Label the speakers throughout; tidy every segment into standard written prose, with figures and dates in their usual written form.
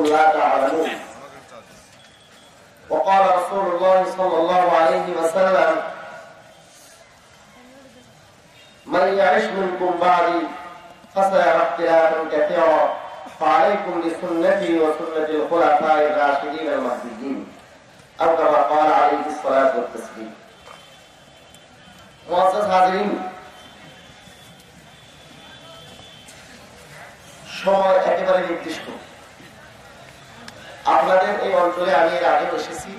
Speaker 1: لا تعلمون. وقال رسول الله صلى الله عليه وسلم من يعش منكم بعدي فسيرى اختلافا كثيرا فعليكم بسنتي وسنة الخلفاء الراشدين المهديين أو كما قال عليه الصلاة والتسليم. معزز হাজিরিন, সময় একেবারে নির্দিষ্ট। আপনাদের এই অঞ্চলে আমি এর আগে এসেছি,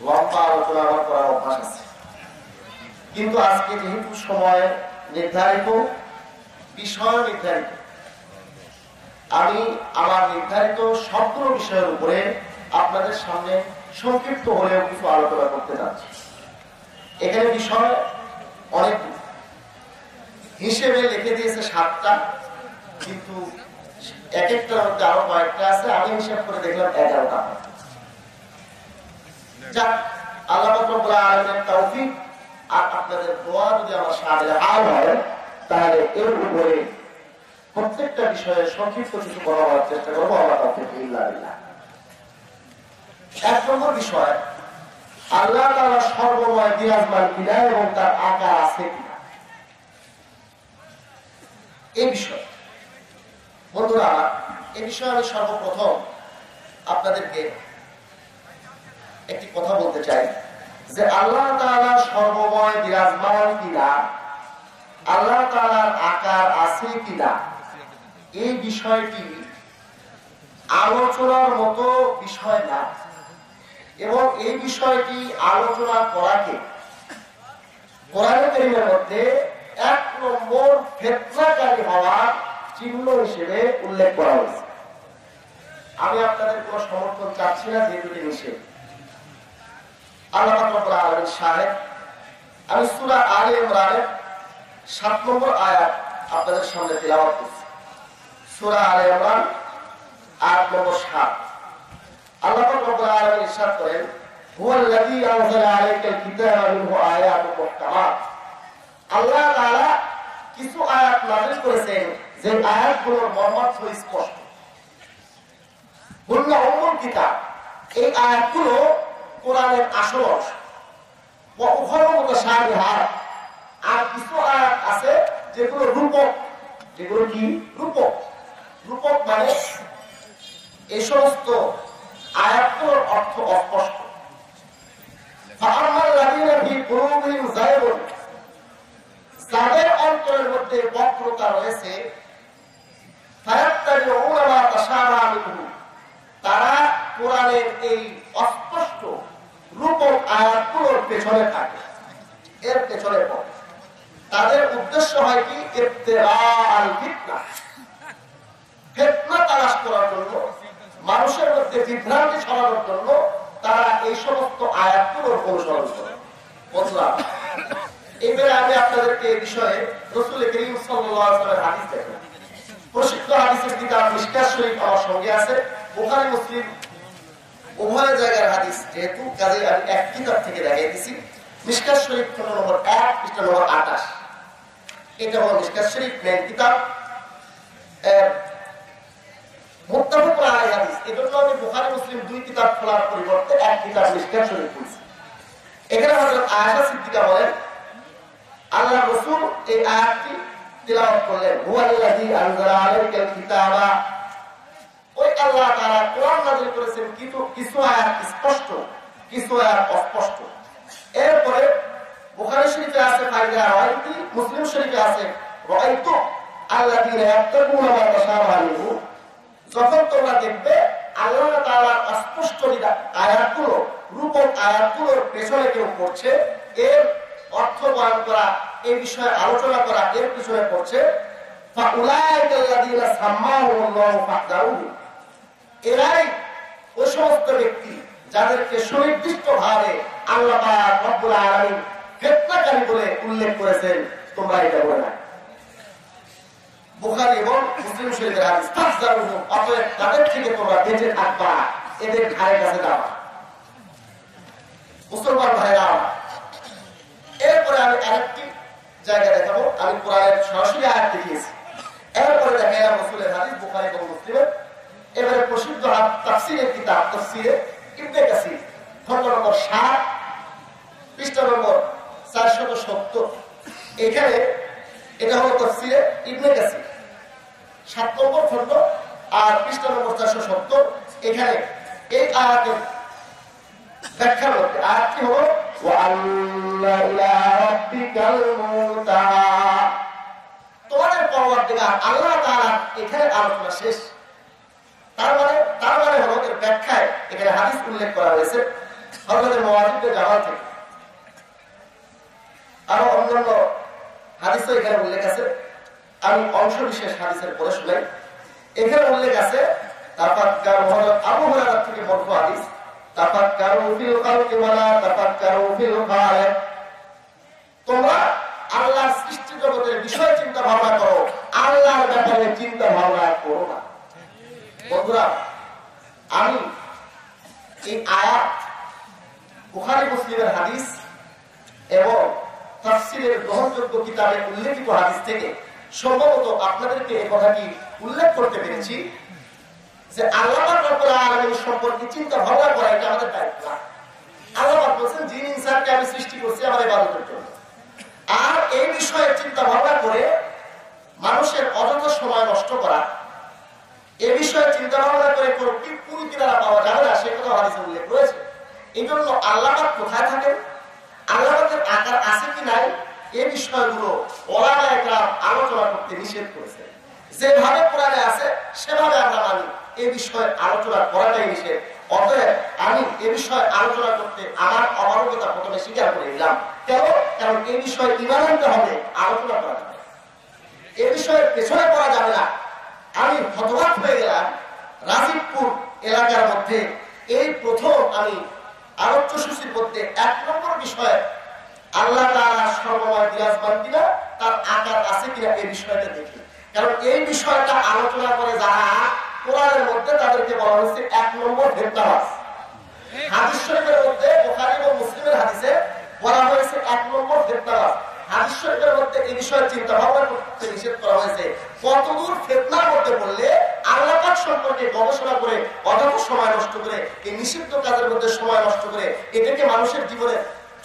Speaker 1: লম্বা আলোচনা আমার করার অভ্যাস আছে, কিন্তু আজকে যেহেতু সময় নির্ধারিত, বিষয় নির্ধারিত, আমি আমার নির্ধারিত সবগুলো বিষয়ের উপরে আপনাদের সামনে সংক্ষিপ্ত হলেও কিছু আলোচনা করতে যাচ্ছি। এখানে বিষয় অনেক হিসেবে লিখে দিয়েছে 7টা, কিন্তু এক একটার মধ্যে আরো কয়েকটা আছে, আমি হিসাব করে দেখলাম 11টা। যাক, আল্লাহ রাব্বুল আলামিনের তৌফিক আর আপনাদের দোয়া যদি আমার সাথে হাল হয়, তাহলে এর উপরে প্রত্যেকটা বিষয়ে সংক্ষিপ্ত কিছু বলার চেষ্টা করবো। আল্লাহ তাওফিক বিল্লাহ। 1 নম্বর বিষয়, আল্লাহ তাআলা সর্বময় বিরাজমান কিনা এবং তার আকার আছে কিনা, এই বিষয়। বন্ধুরা, এই বিষয়ে আমি সর্বপ্রথম আপনাদেরকে একটি কথা বলতে চাই যে আল্লাহ তাআলা সর্বময় বিরাজমান কিনা, আল্লাহ তাআলার আকার আছে কিনা, এই বিষয়টি আলোচনার মতো বিষয় না, এবং এই বিষয়টি আলোচনা করাকে কোরআনে কারীমের মধ্যে 1 নম্বর ফিতনাকারী হওয়ার চিহ্ন হিসেবে উল্লেখ করা হয়েছে। আমি আপনাদের কোন সমর্থন চাচ্ছি না, যেহেতু নিষেধ। আল্লাহ রাব্বুল আলামিন শাহেদ, আমি সূরা আলে ইমরানের 7 নম্বর আয়াত আপনাদের সামনে তিলাওয়াত করছি। সূরা আলে ইমরান 8 নম্বর 7। আল্লাহ রাব্বুল আলামিন ইরশাদ করেন, হুয়াল্লাযী আনজালা আলাইকাল কিতাবা মিনহু আয়াতুন মুহকামাত। আল্লাহ তাআলা কিছু আয়াত নাযিল করেছেন যে আয়াতগুলোর মর্মার্থ স্পষ্ট। হুন্না উম্মুল কিতাব, এই আয়াতগুলো কোরআনের আসল অংশ। ওয়া উখরা মুতাশাবিহাত, আর কিছু আয়াত আছে যেগুলো রূপক। যেগুলো কি? রূপক। রূপক মানে এই সমস্ত আয়াতগুলোর অর্থ অস্পষ্ট। ফাআম্মাল্লাযীনা ফী কুলূবিহিম যায়গুন, যাদের অন্তরের মধ্যে বক্রতা রয়েছে, ফায়াত্তাবিউনা মা তাশাবাহা মিনহু, তারা কোরআনের এই অস্পষ্ট রূপক আয়াতগুলোর পেছনে থাকে, এর পেছনে পড়ে। তাদের উদ্দেশ্য হয় কি? ইবতিগাআল ফিতনা, ফিতনা তালাশ করার জন্য, মানুষের মধ্যে বিভ্রান্তি ছড়ানোর জন্য তারা এই সমস্ত আয়াতগুলোর অনুসরণ করে। বন্ধুরা, এবারে আমি আপনাদেরকে এই বিষয়ে রাসূল করিম সাল্লাল্লাহু আলাইহি ওয়াসাল্লামের হাদিস দেখাবো। প্রসিদ্ধ হাদিসের কিতাব মিশকাত শরীফ আমার সঙ্গে আছে, বুখারী মুসলিম উভয় জায়গার হাদিস, যেহেতু কাজে আমি এক কিতাব থেকে দেখিয়ে দিছি। মিশকাত শরীফ খণ্ড নম্বর 1 পৃষ্ঠা নম্বর 28, এটা হলো মিশকাত শরীফ মেন কিতাব, মুত্তাফাক আলাইহি হাদিস। এজন্য আমি বুখারী মুসলিম 2 কিতাব খোলার পরিবর্তে এক কিতাব মিশকাত শরীফ খুলছি। এখানে হযরত আয়েশা সিদ্দিকা বলেন, আল্লাহ রাসূল এই আয়াতটি তিলাওয়াত করলেন, হুয়াল্লাযী আনজালা আলাইকাল কিতাবা, ওই আল্লাহ তাআলা কোরআন নাযিল করেছেন, কিছু আয়াত স্পষ্ট, কিছু আয়াত অস্পষ্ট। এরপরে বুখারী শরীফে আছে ফায়দা রাওয়াইতি, মুসলিম শরীফে আছে রাআইতু আল্লাযীনা ইয়াত্তাকুনা মা তাশাবাহা মিনহু। যখন তোমরা দেখবে আল্লাহ তাআলার অস্পষ্ট আয়াতগুলো, রূপক আয়াতগুলোর পেছনে কেউ পড়ছে, এর অর্থ বয়ান করা, এই বিষয়ে আলোচনা করা এর পিছনে পড়ছে, ফাউলাইকাল্লাযীনা সাম্মাহুমুল্লাহু ফাহদারুহু, এরাই ওই সমস্ত ব্যক্তি যাদেরকে সুনির্দিষ্টভাবে আল্লাহ পাক রব্বুল আলামিন ফিতনাকারী বলে উল্লেখ করেছেন, তোমরা এটা বলে না। বুখারী এবং মুসলিম শরীফের হাদিস, ফাহদারুহু, অতএব তাদের থেকে তোমরা বেঁচে থাকবা, এদের ধারে কাছে যাবা। মুসলমান ভাইরা, এরপরে আমি আরেকটি জায়গা দেখাবো। আমি কোরআনের সরাসরি আয়াত দেখিয়েছি, এরপরে দেখাইলাম রাসূলের হাদিস বুখারী এবং মুসলিমের। এবারে প্রসিদ্ধ তাফসীরের কিতাব তাফসীরে ইবনে কাসির খণ্ড নম্বর 7 পৃষ্ঠা নম্বর 470। এখানে এটা হলো তাফসীরে ইবনে কাসির 7 নম্বর খণ্ড আর পৃষ্ঠা নম্বর 470। এখানে এই আয়াতের ব্যাখ্যার মধ্যে আয়াতটি হলো ওয়াল্লা ইলা রাব্বিকাল মুনতাহা, তোমাদের পরওয়ারদিগার আল্লাহ তাআলা এখানে আলোচনা শেষ। তার মানে হলো এর ব্যাখ্যায় এখানে হাদিস উল্লেখ করা হয়েছে হযরত মুআয বিন জাবাল থেকে, আরো অন্যান্য হাদিসও এখানে উল্লেখ আছে। আমি অংশ বিশেষ হাদিসের পড়ে শুনাই। এখানে উল্লেখ আছে তাফাক্কারু, হযরত আবু হুরায়রা থেকে মরফু হাদিস, তাফাক্কারু ফিল খালকি ওয়ালা তাফাক্কারু ফিল খালিক, তোমরা আল্লাহর সৃষ্টি জগতের বিষয় চিন্তা ভাবনা করো, আল্লাহর ব্যাপারে চিন্তা ভাবনা করো না। বন্ধুরা, আমি এই আয়াত বুখারী মুসলিমের হাদিস এবং তাফসীরের গ্রহণযোগ্য কিতাবে উল্লেখিত হাদিস থেকে সম্ভবত আপনাদেরকে এই কথাটি উল্লেখ করতে পেরেছি যে আল্লাহ রাব্বুল আলামিন সম্পর্কে চিন্তা ভাবনা করা এটা আমাদের দায়িত্ব। আল্লাহ পাক বলেন, জিন ইনসানকে আমি সৃষ্টি করছি আমার ইবাদতের জন্য, আর এই বিষয়ে চিন্তা ভাবনা করে মানুষের অযথা সময় নষ্ট করা, এই বিষয়ে চিন্তা ভাবনা করে কোনো পুরো কিনারা পাওয়া যাবে না, সে কথা হাদিসে উল্লেখ রয়েছে। এই জন্য আল্লাহ পাক কোথায় থাকেন, আল্লাহ পাকের আকার আছে কি নাই, এই বিষয়গুলো ওলামায়ে কেরাম আলোচনা করতে নিষেধ করেছে। যেভাবে কোরআনে আছে সেভাবে আমরা মানি, এই বিষয়ে আলোচনা করাটাই নিষেধ। অতএব আমি এই বিষয়ে আলোচনা করতে আমার অমানবতা প্রথমে স্বীকার করে নিলাম। কেন? কারণ এই বিষয়ে ঈমান আনতে হবে, আলোচনা করা যাবে, এই বিষয়ে পেছনে পড়া যাবে না। আমি হতবাক হয়ে গেলাম, রাজীবপুর এলাকার মধ্যে এই প্রথম আমি আলোচ্য সূচির মধ্যে 1 নম্বর বিষয় আল্লাহ তাআলা সর্বময় বিরাজমান কিনা, তার আকার আছে কিনা এই বিষয়টা দেখি। কারণ এই বিষয়টা আলোচনা করে যারা কোরআনের মধ্যে, তাদেরকে বলা হচ্ছে 1 নম্বর ফেতনাবাজ। হাদিস শরীফের মধ্যে বুখারী এবং মুসলিমের হাদিসে বলা হয়েছে 1 নম্বর ফেতনাবাজ। হাদিস শরীফের মধ্যে এই বিষয়ে চিন্তা ভাবনা করতে নিষেধ করা হয়েছে। কতদূর ফিতনার মধ্যে পড়লে আল্লাহ পাক সম্পর্কে গবেষণা করে অযথা সময় নষ্ট করে এই নিষিদ্ধ কাজের মধ্যে সময় নষ্ট করে এটাকে মানুষের জীবনে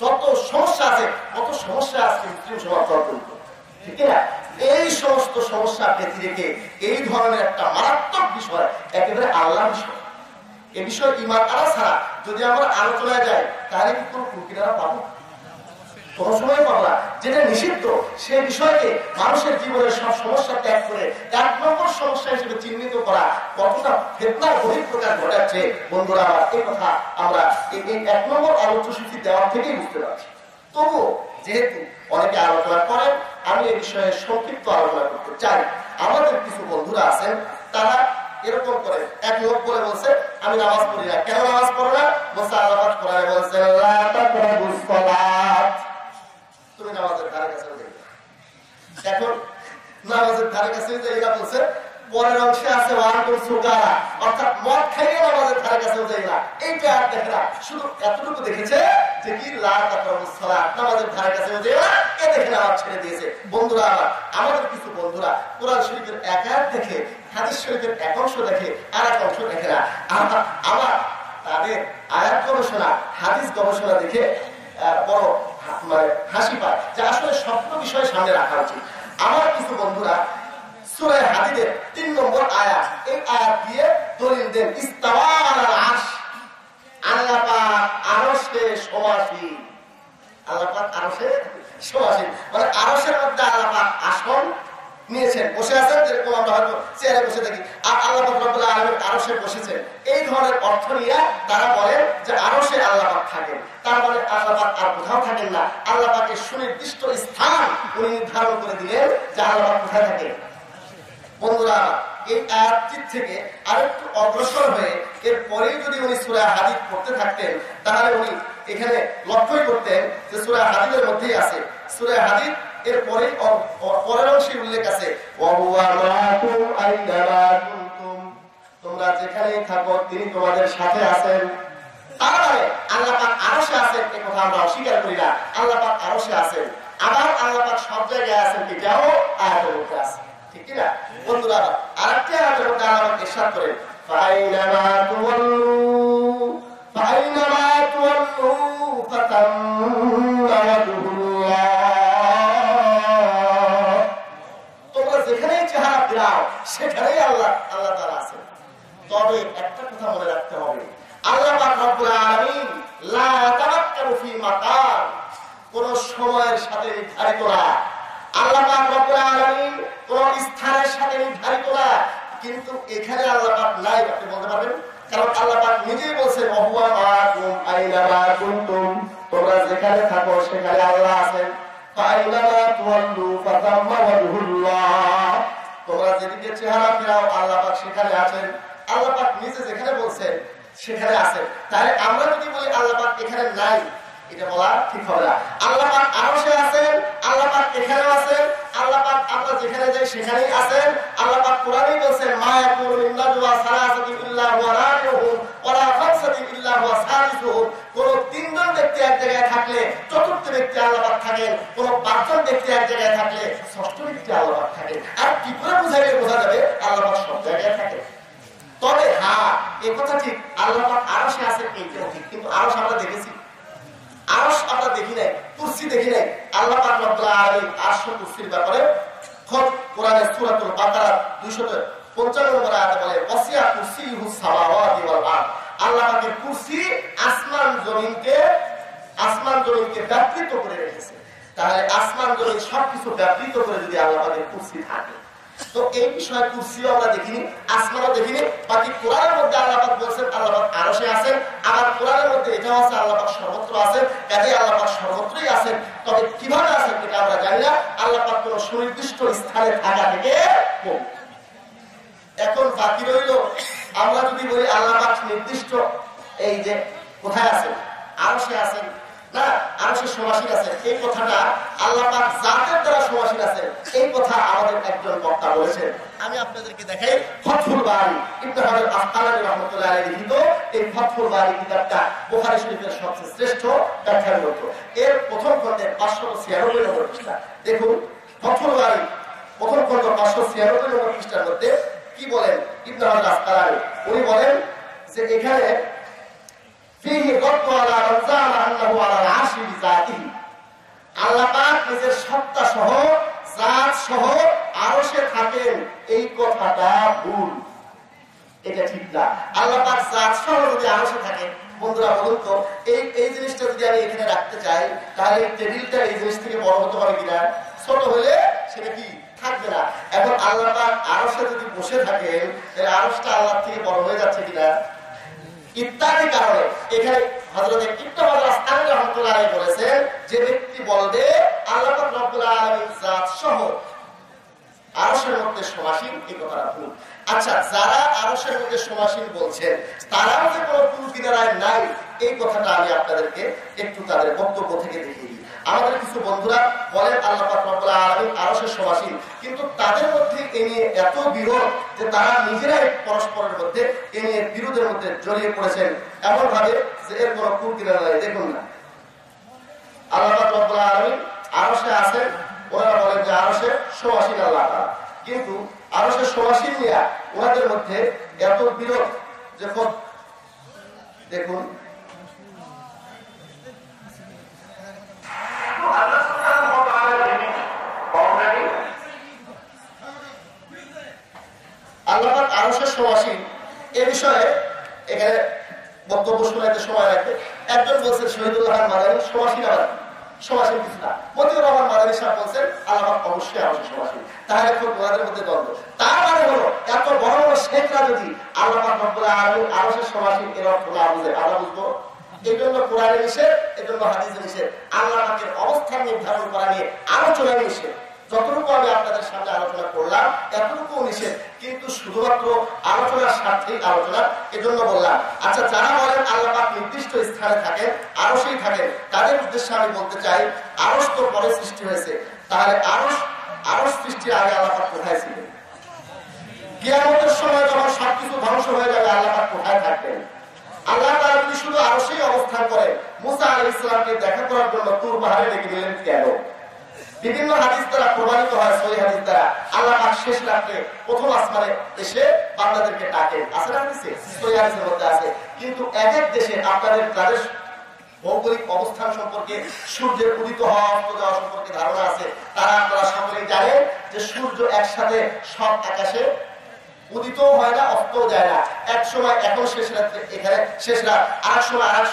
Speaker 1: যত সমস্যা আছে কত সমস্যা আজকে মুসলিম সমাজ জর্জরিত, ঠিক না? এই সমস্ত সমস্যা ব্যতি রেখে এই ধরনের একটা মারাত্মক বিষয়, একেবারে আল্লাহর বিষয়, এই বিষয়ে ঈমান আনা ছাড়া যদি আমরা আলোচনায় যাই তাহলে কি কোনো কুকিনারা পাবো? কোন সময় পাবো, যেটা নিষিদ্ধ সেই বিষয়কে মানুষের জীবনের সব সমস্যা ত্যাগ করে 1 নম্বর সমস্যা হিসেবে চিহ্নিত করা কতটা ফিতনার বহিঃপ্রকাশ ঘটাচ্ছে। বন্ধুরা, এই কথা আমরা এই 1 নম্বর আলোচ্য সূচি দেওয়ার থেকেই বুঝতে পারছি। তবুও যেহেতু অনেকে আলোচনা করেন, আমি এই বিষয়ে সংক্ষিপ্ত আলোচনা করতে চাই। আমাদের কিছু বন্ধুরা আছেন, তারা এরকম করে এক লোক বলে বলছে আমি নামাজ পড়ি না। কেন নামাজ পড়ো না? বলছে আল্লাহ পাক কোরআনে বলছেন লা তাকরাবুস সালাত, তুমি নামাজের ধারে কাছে যাই। এখন নামাজের ধারে কাছে যাইরা বলছে, পরের অংশে আছে ওয়ান্টু সুকারা, অর্থাৎ মদ খাইয়ে নামাজের ধারে কাছে যাই না। এইটা আর দেখে না, শুধু এতটুকু দেখেছে যে কি লা তাকরাবুস সালাত, নামাজের ধারে কাছে যাই না, এ দেখে নামাজ ছেড়ে দিয়েছে। বন্ধুরা আমাদের কিছু বন্ধুরা কোরআন শরীফের এক আয়াত দেখে, হাদিস শরীফের এক অংশ দেখে, আর এক অংশ দেখে না। আমার তাদের আয়াত গবেষণা, হাদিস গবেষণা দেখে বড় হাসি পায় যে আসলে স্বপ্ন বিষয় সামনে রাখা উচিত। আমার কিছু বন্ধুরা সূরা হাদীদের 3 নম্বর আয়াত, এই আয়াত দিয়ে দলিল দেন ইস্তাওয়া আলাল আরশ, আল্লাহ পাক আরশে সমাসীন। আল্লাহ পাক আরশে সমাসীন মানে আরশের মধ্যে আল্লাহ পাক আসন নিয়েছেন, বসে আছেন, যেরকম আমরা হয়তো চেয়ারে বসে থাকি, আর আল্লাহ পাক রব্বুল আলামিন আরশে বসেছেন। এই ধরনের অর্থ নিয়ে তারা বলেন যে আরশে আল্লাহ পাক থাকেন। তার মানে আল্লাহ পাক আর কোথাও থাকেন না, আল্লাহ পাকের সুনির্দিষ্ট স্থান উনি নির্ধারণ করে দিলেন যে আল্লাহ পাক কোথায় থাকেন। বন্ধুরা, এই আয়াতটির থেকে আরেকটু অগ্রসর হয়ে এরপরেই যদি উনি সূরা হাদীদ পড়তে থাকতেন তাহলে উনি এখানে লক্ষ্যই করতেন যে সূরা হাদীদের মধ্যেই আছে। সূরা হাদীদ এরপরে পরের অংশে উল্লেখ আছে তোমরা যেখানেই থাকো তিনি তোমাদের সাথে আছেন। তার মানে আল্লাহ পাক আরশে আছেন, এই কথা আমরা অস্বীকার করি না। আল্লাহ পাক আরশে আছেন, আবার আল্লাহ পাক সব জায়গায় আছেন, এটাও আয়াতের মধ্যে আছে, ঠিক কি না? বন্ধুরা, আরেকটি আয়াতের মধ্যে আল্লাহ পাক ইরশাদ করেন ফাইনামা তুওয়াল্লু ফাতাম্মা ওয়াজহুল্লাহ। তোমরা যেখানেই চেহারা ফেরাও সেখানেই আল্লাহ তাআলা আছেন। তবে একটা কথা মনে রাখতে হবে, আল্লাহ পাক রব্বুল আলামিন লা তামাক্কানু ফি মাকান, কোন সময়ের সাথে নির্ধারিত না। আল্লাহ পাক রব্বুল আলামিন কোন স্থানের সাথে নির্ধারিত না। কিন্তু এখানে আল্লাহ পাক নাই, আপনি বলতে পারবেন? কারণ আল্লাহ পাক নিজেই বলেছেন ওয়া মাআকুম আইনামা কুনতুম, তোমরা যেখানে থাকো সেখানে আল্লাহ আছেন। ফাইনামা তুওয়াল্লু ফাতাম্মা ওয়াজহুল্লাহ, তোমরা যেদিকে চেহারা ফেরাও আল্লাহ পাক সেখানে আছেন। আল্লাহ পাক নিজে যেখানে বলছেন সেখানে আছেন। তাহলে আমরা যদি বলি আল্লাহ পাক এখানে নাই, এটা বলা ঠিক হবে না। আল্লাহ পাক আরশে আছেন, আল্লাহ পাক এখানেও আছেন, আল্লাহ পাক আমরা যেখানে যাই সেখানেই আছেন। আল্লাহ পাক কোরআনেই বলেছেন মা ইয়াকুলু মিন নাজওয়া সালাসাতিন ইল্লা হুয়া রাবিউহুম ওয়া লা খামসাতিন ইল্লা হুয়া সাদিসুহুম, কোন তিনজন ব্যক্তি এক জায়গায় থাকলে চতুর্থ ব্যক্তি আল্লাহ পাক থাকেন, কোন পাঁচজন ব্যক্তি এক জায়গায় থাকলে ষষ্ঠ ব্যক্তি আল্লাহ পাক থাকেন। আর কি করে বোঝা যাবে আল্লাহ পাক সব জায়গায় থাকেন? তবে হ্যাঁ, এই কথা ঠিক, আল্লাহ পাক আরশে আছেন এইটাও ঠিক, কিন্তু আরশ আমরা দেখেছি? আরশ আমরা দেখি নাই, কুরসি দেখি নাই। আল্লাহ পাক রব্বুল আলামিন আরশ ও কুরসির ব্যাপারে খোদ কোরআনের সূরাতুল বাকারা 255 নম্বর আয়াতে বলে ওয়াসিয়া কুরসিয়ুহুস সামাওয়াতি ওয়াল আরদ, আল্লাহ পাকের কুরসি আসমান জমিনকে ব্যাপৃত করে রেখেছে। তাহলে আসমান জমিন সবকিছু ব্যাপৃত করে যদি আল্লাহ পাকের কুরসি থাকে, তো এই বিষয়ে কুরসিও আমরা দেখিনি, আসমানও দেখিনি। বাকি কোরআনের মধ্যে আল্লাহ পাক বলেছেন আল্লাহ পাক আরশে আছেন, আবার কোরআনের মধ্যে এটাও আছে আল্লাহ পাক সর্বত্র আছেন। কাজেই আল্লাহ পাক সর্বত্রই আছেন। তবে কিভাবে আছেন এটা আমরা জানি না। আল্লাহ পাক কোন সুনির্দিষ্ট স্থানে থাকা থেকে মুক্ত। এখন বাকি রইল আমরা যদি বলি আল্লাহ পাক নির্দিষ্ট এই যে কোথায় আছেন, আরশে আছেন না, আরশে সমাসীন আছেন, এই কথাটা আল্লাহ পাক জাতের দ্বারা সমাসীন আছেন, এই কথা আমাদের একজন বক্তা বলেছেন। আমি আপনাদেরকে দেখাই ফাতহুল বারি, ইবনে হাজার আসকালানী রাহমাতুল্লাহ আলাইহি লিখিত এই ফাতহুল বারি কিতাবটা বুখারী শরীফের সবচেয়ে শ্রেষ্ঠ ব্যাখ্যার গ্রন্থ। এর প্রথম খণ্ডের 596 নম্বর পৃষ্ঠা দেখুন। ফাতহুল বারি প্রথম খণ্ড 596 নম্বর পৃষ্ঠার মধ্যে কি বলেন ইবনে হাজার আসকালানী? উনি বলেন যে এখানে আল্লাহ পাক নিজের সত্তা সহ জাত সহ আরশে থাকেন, এই কথাটা ভুল, এটা ঠিক না। আল্লাহ পাক জাত সহ যদি আরশে থাকে, বন্ধুরা বলুন তো এই জিনিসটা যদি আমি এখানে রাখতে চাই তাহলে এই টেবিলটা এই জিনিস থেকে বড় হতে পারে কিনা? ছোট হলে সেটা কি থাকবে না। এখন আল্লাহ পাক আরশে যদি বসে থাকেন তাহলে আরশটা আল্লাহ থেকে বড় হয়ে যাচ্ছে কিনা ইত্যাদি কারণে এখানে হযরত ইবনে হাজার আসকালানী রাহমাতুল্লাহ আলাইহি বলেছেন যে ব্যক্তি বলবে আল্লাহ পাক রব্বুল আলামিন জাত সহ আরশের মধ্যে সমাসীন, এই কথাটা ভুল। আচ্ছা, যারা আরশের মধ্যে সমাসীন বলছেন তারাও যে কোনো কুল কিনারায় নাই, এই কথাটা আমি আপনাদেরকে একটু তাদের বক্তব্য থেকে দেখিয়ে দিই। আমাদের কিছু বন্ধুরা বলেন আল্লাহ পাক রব্বুল আলামিন আরশের সমাসীন, কিন্তু তাদের মধ্যে এ নিয়ে এত বিরোধ যে তারা নিজেরাই পরস্পরের মধ্যে এ নিয়ে বিরোধের মধ্যে জড়িয়ে পড়েছেন এমন ভাবে যে এর কোনো কুল কিনারা নাই। দেখুন না, আল্লাহ পাক রব্বুল আলামিন আরশে আছেন, ওনারা বলেন যে আরশে সমাসীন আল্লাহ তাআলা, কিন্তু আরশে সমাসীন নিয়ে ওনাদের মধ্যে এত বিরোধ যে দেখুন আল্লাহ পাক আরশে সমাসীন এ বিষয়ে এখানে বক্তব্য শোনাতে সময় লাগবে। একজন বলছেন শহীদুল্লাহ মাদানী সমাসীন, আবার সমাসীন কিছু না। মতিউর রহমান মাদানী সাহেব বলছেন আল্লাহ পাক অবশ্যই আরশে সমাসীন। তাহলে খুব ওনাদের মধ্যে দ্বন্দ্ব। তার মানে হলো এত বড় বড় শেখরা যদি আল্লাহ পাক রব্বুল আলামিন আরশে সমাসীন এর অর্থ না বুঝে, আমরা বুঝবো এই জন্য কোরআনে নিষেধ, এই জন্য হাদিসে নিষেধ, আল্লাহ পাকের অবস্থান নির্ধারণ করা নিয়ে আলোচনা নিষেধ। যতটুকু আমি আপনাদের সামনে আলোচনা করলাম এতটুকু নিষেধ, কিন্তু শুধুমাত্র আলোচনার স্বার্থেই আলোচনা, এজন্য বললাম। আচ্ছা, যারা বলেন আল্লাহ পাক নির্দিষ্ট স্থানে থাকেন, আরশেই থাকেন, তাদের উদ্দেশ্যে আমি বলতে চাই আরশ তো পরে সৃষ্টি হয়েছে, তাহলে আরশ সৃষ্টির আগে আল্লাহ পাক কোথায় ছিলেন? কিয়ামতের সময় যখন সবকিছু ধ্বংস হয়ে যাবে আল্লাহ পাক কোথায় থাকবেন? আল্লাহ তাআলা যদি শুধু আরশেই অবস্থান করেন, মুসা আলাইহিস সালামকে দেখা করার জন্য তুর পাহাড়ে ডেকে নিলেন কেন? বিভিন্ন হাদিস দ্বারা প্রমাণিত হয়, সহিহ হাদিস দ্বারা আল্লাহ পাক শেষ রাতে প্রথম আসমানে এসে বান্দাদেরকে ডাকেন। আছে না হাদিসে? সহিহ হাদিসের মধ্যে আছে। কিন্তু এক এক দেশে আপনাদের যাদের ভৌগোলিক অবস্থান সম্পর্কে, সূর্যের উদিত হওয়া অস্ত যাওয়া সম্পর্কে ধারণা আছে, তারা আপনারা সকলেই জানেন যে সূর্য একসাথে সব আকাশে উদিত হয় না, অস্তও যায় না। এক সময় এখন শেষ রাত্রে এখানে শেষ রাত, আর সময় আর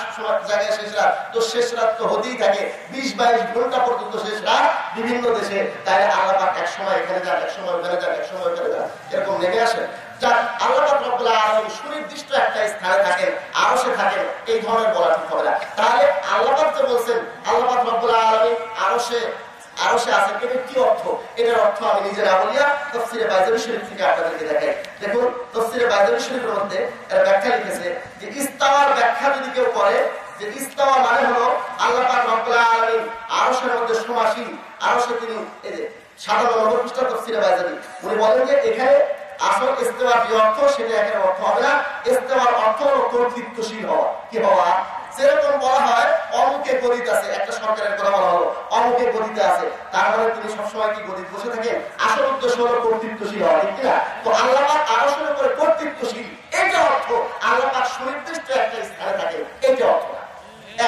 Speaker 1: জায়গায় শেষ রাত, তো শেষ রাত তো হতেই থাকে 20-22 ঘন্টা পর্যন্ত শেষ রাত বিভিন্ন দেশে। তাই আল্লাহ পাক এক সময় এখানে যান, এক সময় ওখানে যান, এক সময় ওখানে যান, এরকম নেমে আসেন। যার আল্লাহ পাক রব্বুল আলামিন সুনির্দিষ্ট একটা স্থানে থাকেন, আরশে থাকেন, এই ধরনের বলা ঠিক হবে না। তাহলে আল্লাহ পাক যে বলছেন আল্লাহ পাক রব্বুল আলামিন আরশে আছেন, এটা কি অর্থ? এটার অর্থ আমি নিজে না বলিয়া তাফসীরে বাইজাবী শরীফ থেকে আপনাদেরকে দেখাই। দেখুন তাফসীরে বাইজাবী শরীফের মধ্যে এর ব্যাখ্যা লিখেছে যে ইস্তাওয়ার ব্যাখ্যা যদি কেউ করে, যে ইস্তাওয়া মানে হলো আল্লাহ পাক রব্বুল আলামিন আরশের মধ্যে সমাসীন, আরশে তিনি এই যে 57 নম্বর পৃষ্ঠা তাফসীরে বাইজাবী উনি বলেন যে এখানে আসল ইস্তেওয়ার যে অর্থ সেটা এখানে অর্থ হবে না। ইস্তেওয়ার অর্থ হলো কর্তৃত্বশীল হওয়া। কি হওয়া? যেরকম বলা হয় অমুকে গদিতে আছে, একটা সরকারের কথা বলা হলো অমুকে গদিতে আছে, তার মানে তিনি সবসময় কি গদিতে বসে থাকেন? আসল উদ্দেশ্য হলো কর্তৃত্বশীল হওয়া, ঠিক না? তো আল্লাহ পাক আরশের উপরে কর্তৃত্বশীল, এইটা অর্থ। আল্লাহ পাক সুনির্দিষ্ট একটা স্থানে থাকেন, এইটা অর্থ।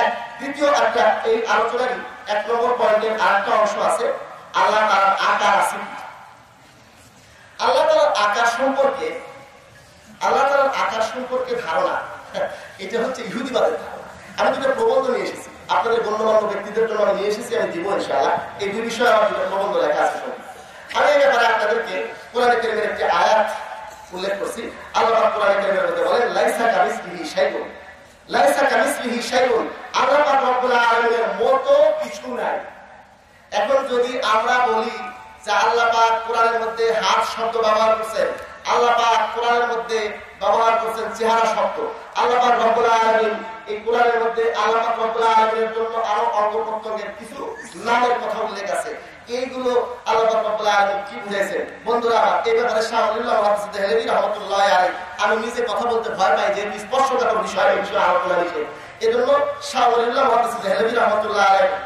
Speaker 1: এক দ্বিতীয় একটা এই আলোচনারই 1 নম্বর পয়েন্টের আরেকটা অংশ আছে, আল্লাহ তাআলার আকার আছে। আল্লাহ তাআলার আকার সম্পর্কে, আল্লাহ তাআলার আকার সম্পর্কে ধারণা, এটা হচ্ছে ইহুদিবাদের ধারণা। আমি দুটো প্রবন্ধ নিয়ে এসেছি, আপনাদের গণ্যমান্য ব্যক্তিদের জন্য আমি নিয়ে এসেছি, আমি দিব ইনশাআল্লাহ। এই দুই বিষয়ে আমার দুটো প্রবন্ধ লেখা আছে। আমি এই ব্যাপারে আপনাদেরকে কোরআন কারীমের একটি আয়াত উল্লেখ করছি। আল্লাহ পাক কোরআন কারীমের মধ্যে বলেন লাইসা কামিসলিহি শাইউন, লাইসা কামিসলিহি শাইউন, আল্লাহ পাক রব্বুল আলামিনের মতো কিছু নাই। এখন যদি আমরা বলি যে আল্লাহ পাক কোরআনের মধ্যে হাত শব্দ ব্যবহার করছেন, আল্লাহ পাক কোরআনের মধ্যে ব্যবহার করছেন চেহারা শব্দ, আল্লাহ পাক রব্বুল আলামিন এই কোরআনের মধ্যে আল্লাহ পাক রব্বুল আলামিনের জন্য আরো অঙ্গ প্রত্যঙ্গের কিছু নামের কথা উল্লেখ আছে। এইগুলো আল্লাহ পাক রব্বুল আলামিন কি বুঝাইছেন? বন্ধুরা আমার এই ব্যাপারে শাহ ওয়ালিউল্লাহ মুহাদ্দিস দেহলভী রাহমাতুল্লাহ আলাইহি, আমি নিজে কথা বলতে ভয় পাই যে স্পর্শকাতর বিষয়, এই বিষয়ে আলোচনা নিষেধ। এজন্য শাহ ওয়ালিউল্লাহ মুহাদ্দিস দেহলভী রাহমাতুল্লাহ আলাইহি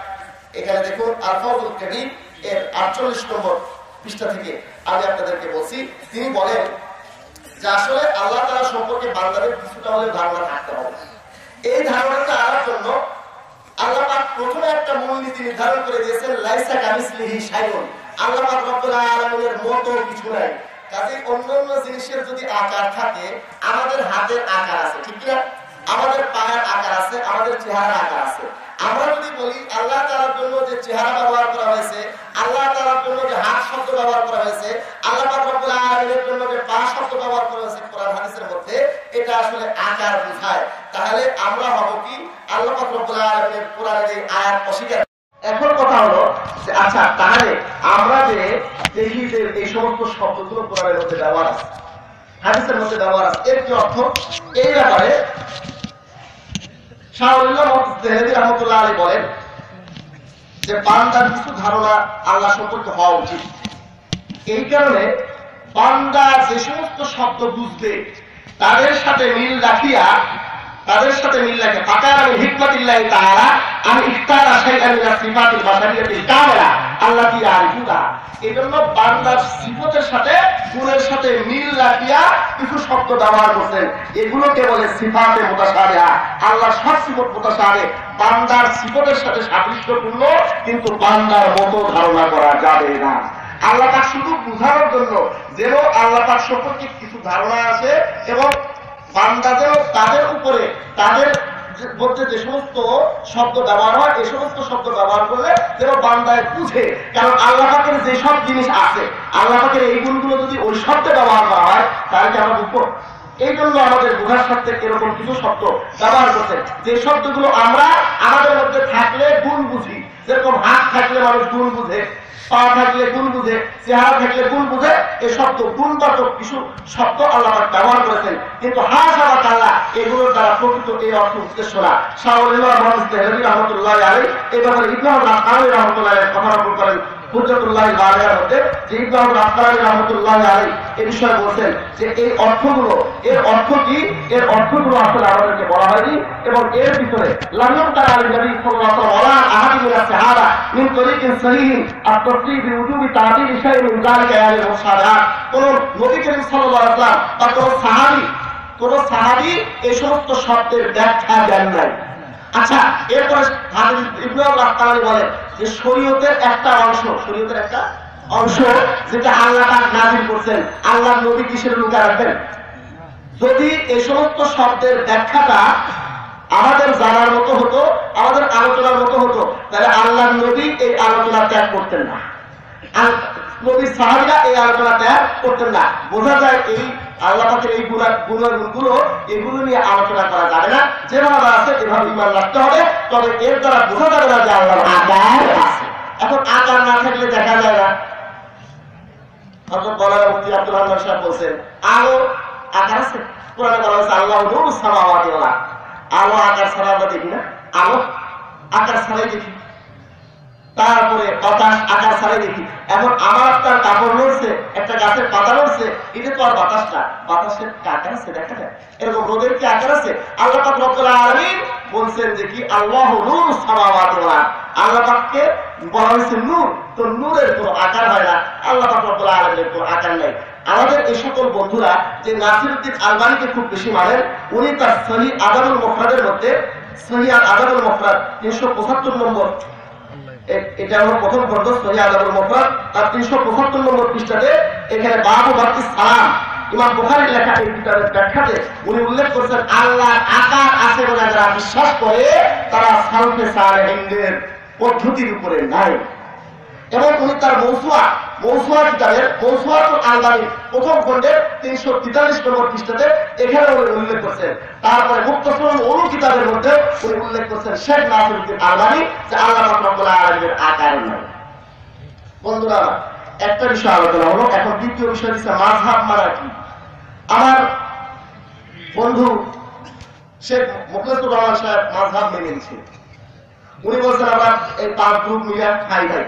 Speaker 1: এখানে দেখুন আল-ফাউজুল কারীম এর 48 নম্বর পৃষ্ঠা থেকে আমি আপনাদেরকে বলছি। তিনি বলেন যে আসলে আল্লাহ তাআলা সম্পর্কে বান্দাদের কিছুটা হলে ধারণা থাকতে হবে। এই ধারণাটা আনার জন্য আল্লাহ পাক প্রথমে একটা মূলনীতি নির্ধারণ করে দিয়েছেন, লাইসা কামিসলিহি শাইউন, আল্লাহ পাক রব্বুল আলামিনের মতো কিছু নাই। কাজে অন্যান্য জিনিসের যদি আকার থাকে, আমাদের হাতের আকার আছে, ঠিক না? আমাদের পায়ের আকার আছে, আমাদের চেহারার আকার আছে। আমরা যদি বলি আল্লাহ তাআলার জন্য যে চেহারা ব্যবহার করা হয়েছে, আল্লাহ তাআলার জন্য যে হাত শব্দ ব্যবহার করা হয়েছে, আল্লাহ পাক রব্বুল আলামিনের জন্য যে পা শব্দ ব্যবহার করা হয়েছে কোরআন হাদিসের মধ্যে, এটা আসলে আকার বোঝায়। তাহলে আমরা হব কি আল্লাহ পাক রব্বুল আলামিনের কোরআনের এই আয়াত অস্বীকার। এখন কথা হলো যে আচ্ছা তাহলে আমরা যে দেখি যে এই সমস্ত শব্দগুলো কোরআনের মধ্যে ব্যবহার আছে, হাদিসের মধ্যে ব্যবহার আছে, এর কি অর্থ? এই ব্যাপারে শাহ ওয়ালিউল্লাহ মুহাদ্দিস দেহলভী রাহমাতুল্লাহ আলাইহি বলেন যে বান্দার কিছু ধারণা আল্লাহ সম্পর্কে হওয়া উচিত। এই কারণে বান্দা যে সমস্ত শব্দ বুঝবে তাদের সাথে মিল রাখিয়া, ফাকার আমি হিকমাতিল্লাহি তাআলা আমি ইফতারা শাইআন মিনাস সিফাতিল বাশারিয়াতিল কামিলা আল্লাতী ইয়ারিফুহা। এজন্য বান্দার সিফাতের সাথে গুণের সাথে মিল রাখিয়া কিছু শব্দ ব্যবহার করছেন, এগুলোকে বলে সিফাতে মুতাশাবিহা। আল্লাহর সব সিফত মুতাশাবিহ, বান্দার সিফতের সাথে সাদৃশ্যপূর্ণ, কিন্তু বান্দার মতো ধারণা করা যাবে না। আল্লাহ পাক শুধু বুঝানোর জন্য যেন আল্লাহ পাক সম্পর্কে কিছু ধারণা আছে এবং বান্দা যেন তাদের উপরে তাদের মধ্যে যে সমস্ত শব্দ ব্যবহার হয়, এই সমস্ত শব্দ ব্যবহার করলে যেন বান্দায় বুঝে। কারণ আল্লাহ পাকের যেসব জিনিস আছে, আল্লাহ পাকের এই গুণগুলো যদি ওই শব্দে ব্যবহার করা হয় তাহলে কি আমরা বুঝবো? এই জন্য আমাদের বোঝার স্বার্থে এরকম কিছু শব্দ ব্যবহার করছে, যে শব্দগুলো আমরা আমাদের মধ্যে থাকলে গুণ বুঝি। যেরকম হাত থাকলে মানুষ গুণ বুঝে, পা থাকলে গুণ বুঝে, চেহারা থাকলে গুণ বুঝে, এই শব্দ গুণবাচক কিছু শব্দ আল্লাহ ব্যবহার করেছেন। কিন্তু হাসা বা কাল্লা এগুলোর দ্বারা প্রকৃত এই অর্থ উদ্দেশ্য না। শাহ ওয়ালিউল্লাহ মুহাদ্দিস দেহলভী রাহমাতুল্লাহ আলাইহি এই ব্যাপারে ইবনে আসকালানী রাহমাতুল্লাহ আলাইহি কথা বলতে পারেন হুজ্জাতুল্লাহ বালিগার মধ্যে, যে ইবনে আসকালানী রাহমাতুল্লাহ আলাইহি এই বিষয়ে বলছেন যে এই অর্থগুলো, এর অর্থ কি? এর অর্থগুলো আসলে আমাদেরকে বলা হয় হয়নি এবং এর ভিতরে লামিয়াম তার আলী নবী সাল্লাল্লাহু আলাইহি ওয়া সাল্লাম আহাদি মিনাস সাহাবা মিন তরিকিন সহিহিন আত-তাসরিহ বিউজুবি তা'তিল শাইইন মিন যালিকা আল মুশারাত। কোন নবী করিম সাল্লাল্লাহু আলাইহি ওয়াসাল্লাম বা কোন সাহাবী এই সমস্ত শব্দের ব্যাখ্যা দেন নাই। আচ্ছা, এরপরে হাদিস ইবনে আল-আসকালানি বলেন যে শরীয়তের একটা অংশ যেটা আল্লাহ পাক নাযিল করছেন, আল্লাহর নবী কিসের লুকায় রাখবেন? যদি এই সমস্ত শব্দের ব্যাখ্যাটা আমাদের জানার মতো হতো, আমাদের আলোচনার মতো হতো, তাহলে আল্লাহর নবী এই আলোচনা ত্যাগ করতেন না, নবীর সাহাবীরা এই আলোচনা ত্যাগ করতেন না। বোঝা যায় এই আল্লাহ পাকের এই গুণগুলো এগুলো নিয়ে আলোচনা করা যাবে না, যেভাবে আছে এভাবে ঈমান রাখতে হবে। তবে এর দ্বারা বোঝা যাবে না যে আল্লাহর আকার আছে। এখন আকার না থাকলে দেখা যায় না। হযরত মাওলানা মুফতি আব্দুর রহমান সাহেব বলছেন আলো আকার আছে, কোরআনে বলা হয়েছে আল্লাহু নূরুস সামাওয়াতি ওয়াল আরদ। আলো আকার ছাড়া আমরা দেখি না, আলো আকার ছাড়াই দেখি। তারপরে বাতাস আকার ছাড়াই দেখি। এমন আমার আপনার কাপড় নড়ছে, একটা গাছের পাতা নড়ছে, এটা তো আর বাতাস না, বাতাসের আকার আছে, দেখা যায়। এরকম রোদের কি আকার আছে? আল্লাহ পাক রব্বুল আলামিন বলছেন যে কি আল্লাহু নূরুস সামাওয়াতি ওয়াল আরদ। আল্লাহ পাককে বলা হয়েছে নূর, তো নূরের কোনো আকার হয় না, আল্লাহ পাক রব্বুল আলামিনের কোনো আকার নাই। আমাদের এই সকল বন্ধুরা যে নাসিরউদ্দিন আলবানীকে খুব বেশি মানেন, উনি তার সহিহ আদাবুল মুফরাদের মধ্যে সহিহ আদাবুল মুফরাদ 375 নম্বর, এটা হলো প্রথম খণ্ড সহিহ আদাবুল মুফরাদ, তার 375 নম্বর পৃষ্ঠাতে এখানে বাবু বাকিস সালাম ইমাম বুখারীর লেখা এই কিতাবের ব্যাখ্যাতে উনি উল্লেখ করেছেন আল্লাহর আকার আছে বলে যারা বিশ্বাস করে তারা সালফে সালেহিনদের পদ্ধতির উপরে নাই। এবং উনি তার মৌসুয়া কিতাবের মৌসুয়াতুল আলবানী প্রথম খণ্ডের 343 নম্বর পৃষ্ঠাতে এখানে উনি উল্লেখ করছেন। তারপরে মুক্তাসরুল উলুম কিতাবের মধ্যে উনি উল্লেখ করছেন শেখ নাসিরউদ্দিন আলবানী যে আল্লাহ পাক রব্বুল আলামিনের আকার নাই। বন্ধুরা, একটা বিষয় আলোচনা হলো, এখন দ্বিতীয় বিষয় হচ্ছে মাযহাব মানে কি। আমার বন্ধু শেখ মুখলেসুর রহমান সাহেব মাযহাব মেনে নিয়েছে। উনি বলছেন আমরা এই 5 গ্রুপ মিলে খাই ভাই,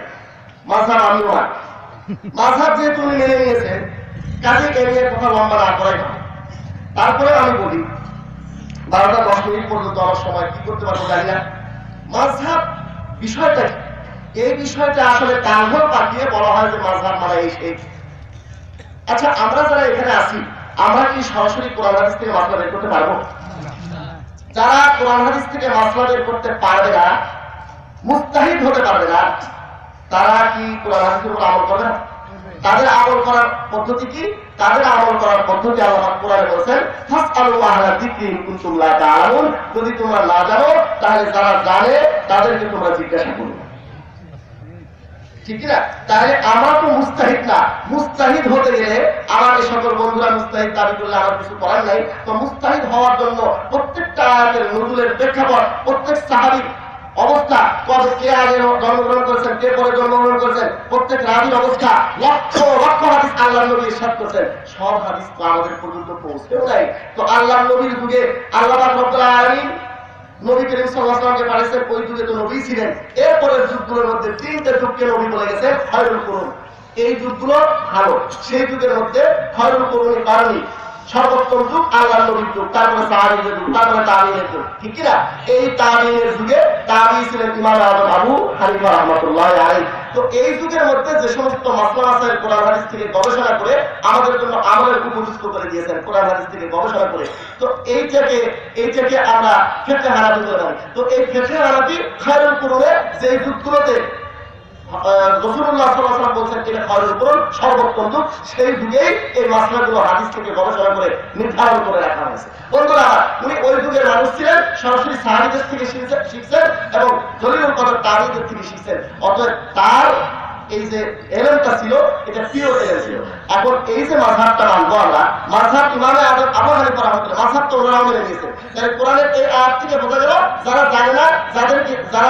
Speaker 1: মাযহাব আমিও আর মাযহাব যেহেতু উনি মেনে নিয়েছেন, কাজে এ নিয়ে কথা লম্বা না করাই ভালো। তারপরে আমি বলি 12টা 10 মিনিট পর্যন্ত আমার সময় কি করতে পারবো জানি না। মাযহাব বিষয়টা কি? এই বিষয়টা আসলে কালঘর পাকিয়ে বলা হয় যে মাযহাব মানে এই সেই। আচ্ছা, আমরা যারা এখানে আছি, আমরা কি সরাসরি কোরআন হাদিস থেকে মাসলা বের করতে পারবো? যারা কোরআন হাদিস থেকে মাসলা বের করতে পারবে না, মুস্তাহিদ হতে পারবে না, তারা কি কোরআন হাদিসের উপর আমল করবে না? তাদের আমল করার পদ্ধতি কি? তাদের আমল করার পদ্ধতি আল্লাহ কোরআনে বলেছেন ফাসআলু আহলা যিকরি ইন কুনতুম লা তা'লামুন। যদি তোমরা না জানো তাহলে যারা জানে তাদেরকে তোমরা জিজ্ঞাসা করো। ঠিক না? তাহলে আমরা তো মুস্তাহিদ না। মুস্তাহিদ হতে গেলে আমার এই সকল বন্ধুরা মুস্তাহিদ দাবি করলে আমার কিছু করার নাই। তো মুস্তাহিদ হওয়ার জন্য প্রত্যেকটা আয়াতের নজুলের প্রেক্ষাপট, প্রত্যেক সাহাবীর অবস্থা, কবে কে আগে জন্মগ্রহণ করেছেন, কে পরে জন্মগ্রহণ করেছেন, প্রত্যেক রাবীর অবস্থা, লক্ষ লক্ষ হাদিস আল্লাহর নবী ইরশাদ করেছেন। সব হাদিস তো আমাদের পর্যন্ত পৌঁছেও নাই। তো আল্লাহর নবীর যুগে আল্লাহ পাক রব্বুল আলামিন নবী করিম সাল্লাল্লাহু আলাইহি ওয়াসাল্লামকে পাঠিয়েছেন, ওই যুগে তো নবী ছিলেন। এরপরের যুগগুলোর মধ্যে 3টে যুগকে নবী বলে গেছে খায়রুল কুরুন। এই যুগগুলো ভালো, সেই যুগের মধ্যে খায়রুল কুরুনের কারণে সর্বোত্তম যুগ আল্লাহর নবীর যুগ, তারপরে সাহাবীদের যুগ, তারপরে তাবিঈনের যুগ। ঠিক কি না? এই তাবিঈনের যুগে তাবিঈ ছিলেন ইমাম আযম আবু হানিফা রাহমাতুল্লাহি আলাইহি। তো এই যুগের মধ্যে যে সমস্ত মাসলা মাসাইল কোরআন হাদিস থেকে গবেষণা করে আমাদের জন্য আমলের উপযুক্ত করে দিয়েছেন, কোরআন হাদিস থেকে গবেষণা করে, তো এইটাকে আমরা ফিকহ হানাফি বলে থাকি। তো এই ফিকহ হানাফি খায়রুল কুরুনে যে যুগগুলোতে রাসূলুল্লাহ সাল্লাল্লাহু আলাইহি ওয়াসাল্লাম বলেছেন এটা খায়রুল কুরুন, সর্বোত্তম যুগ, সেই যুগেই এই মাসলাগুলো হাদিস থেকে গবেষণা করে নির্ধারণ করে রাখা হয়েছে। বন্ধুরা, উনি ওই যুগের মানুষ ছিলেন, সরাসরি সাহাবীদের থেকে শিখছেন এবং জলিলুল কদর তাবিঈদের থেকে শিখছেন। অতএব তার এই যে এলেমটা ছিল এটা পিওর এলেম ছিল। এখন এই যে মাযহাবটা মানবো আমরা, মাযহাব ইমামে আযম আবু হানিফা রাহমাতুল্লাহ, মাযহাব তো ওনারাও মেনে নিয়েছেন। তাই কোরআনের এই আয়াত থেকে বোঝা গেল যারা জানে না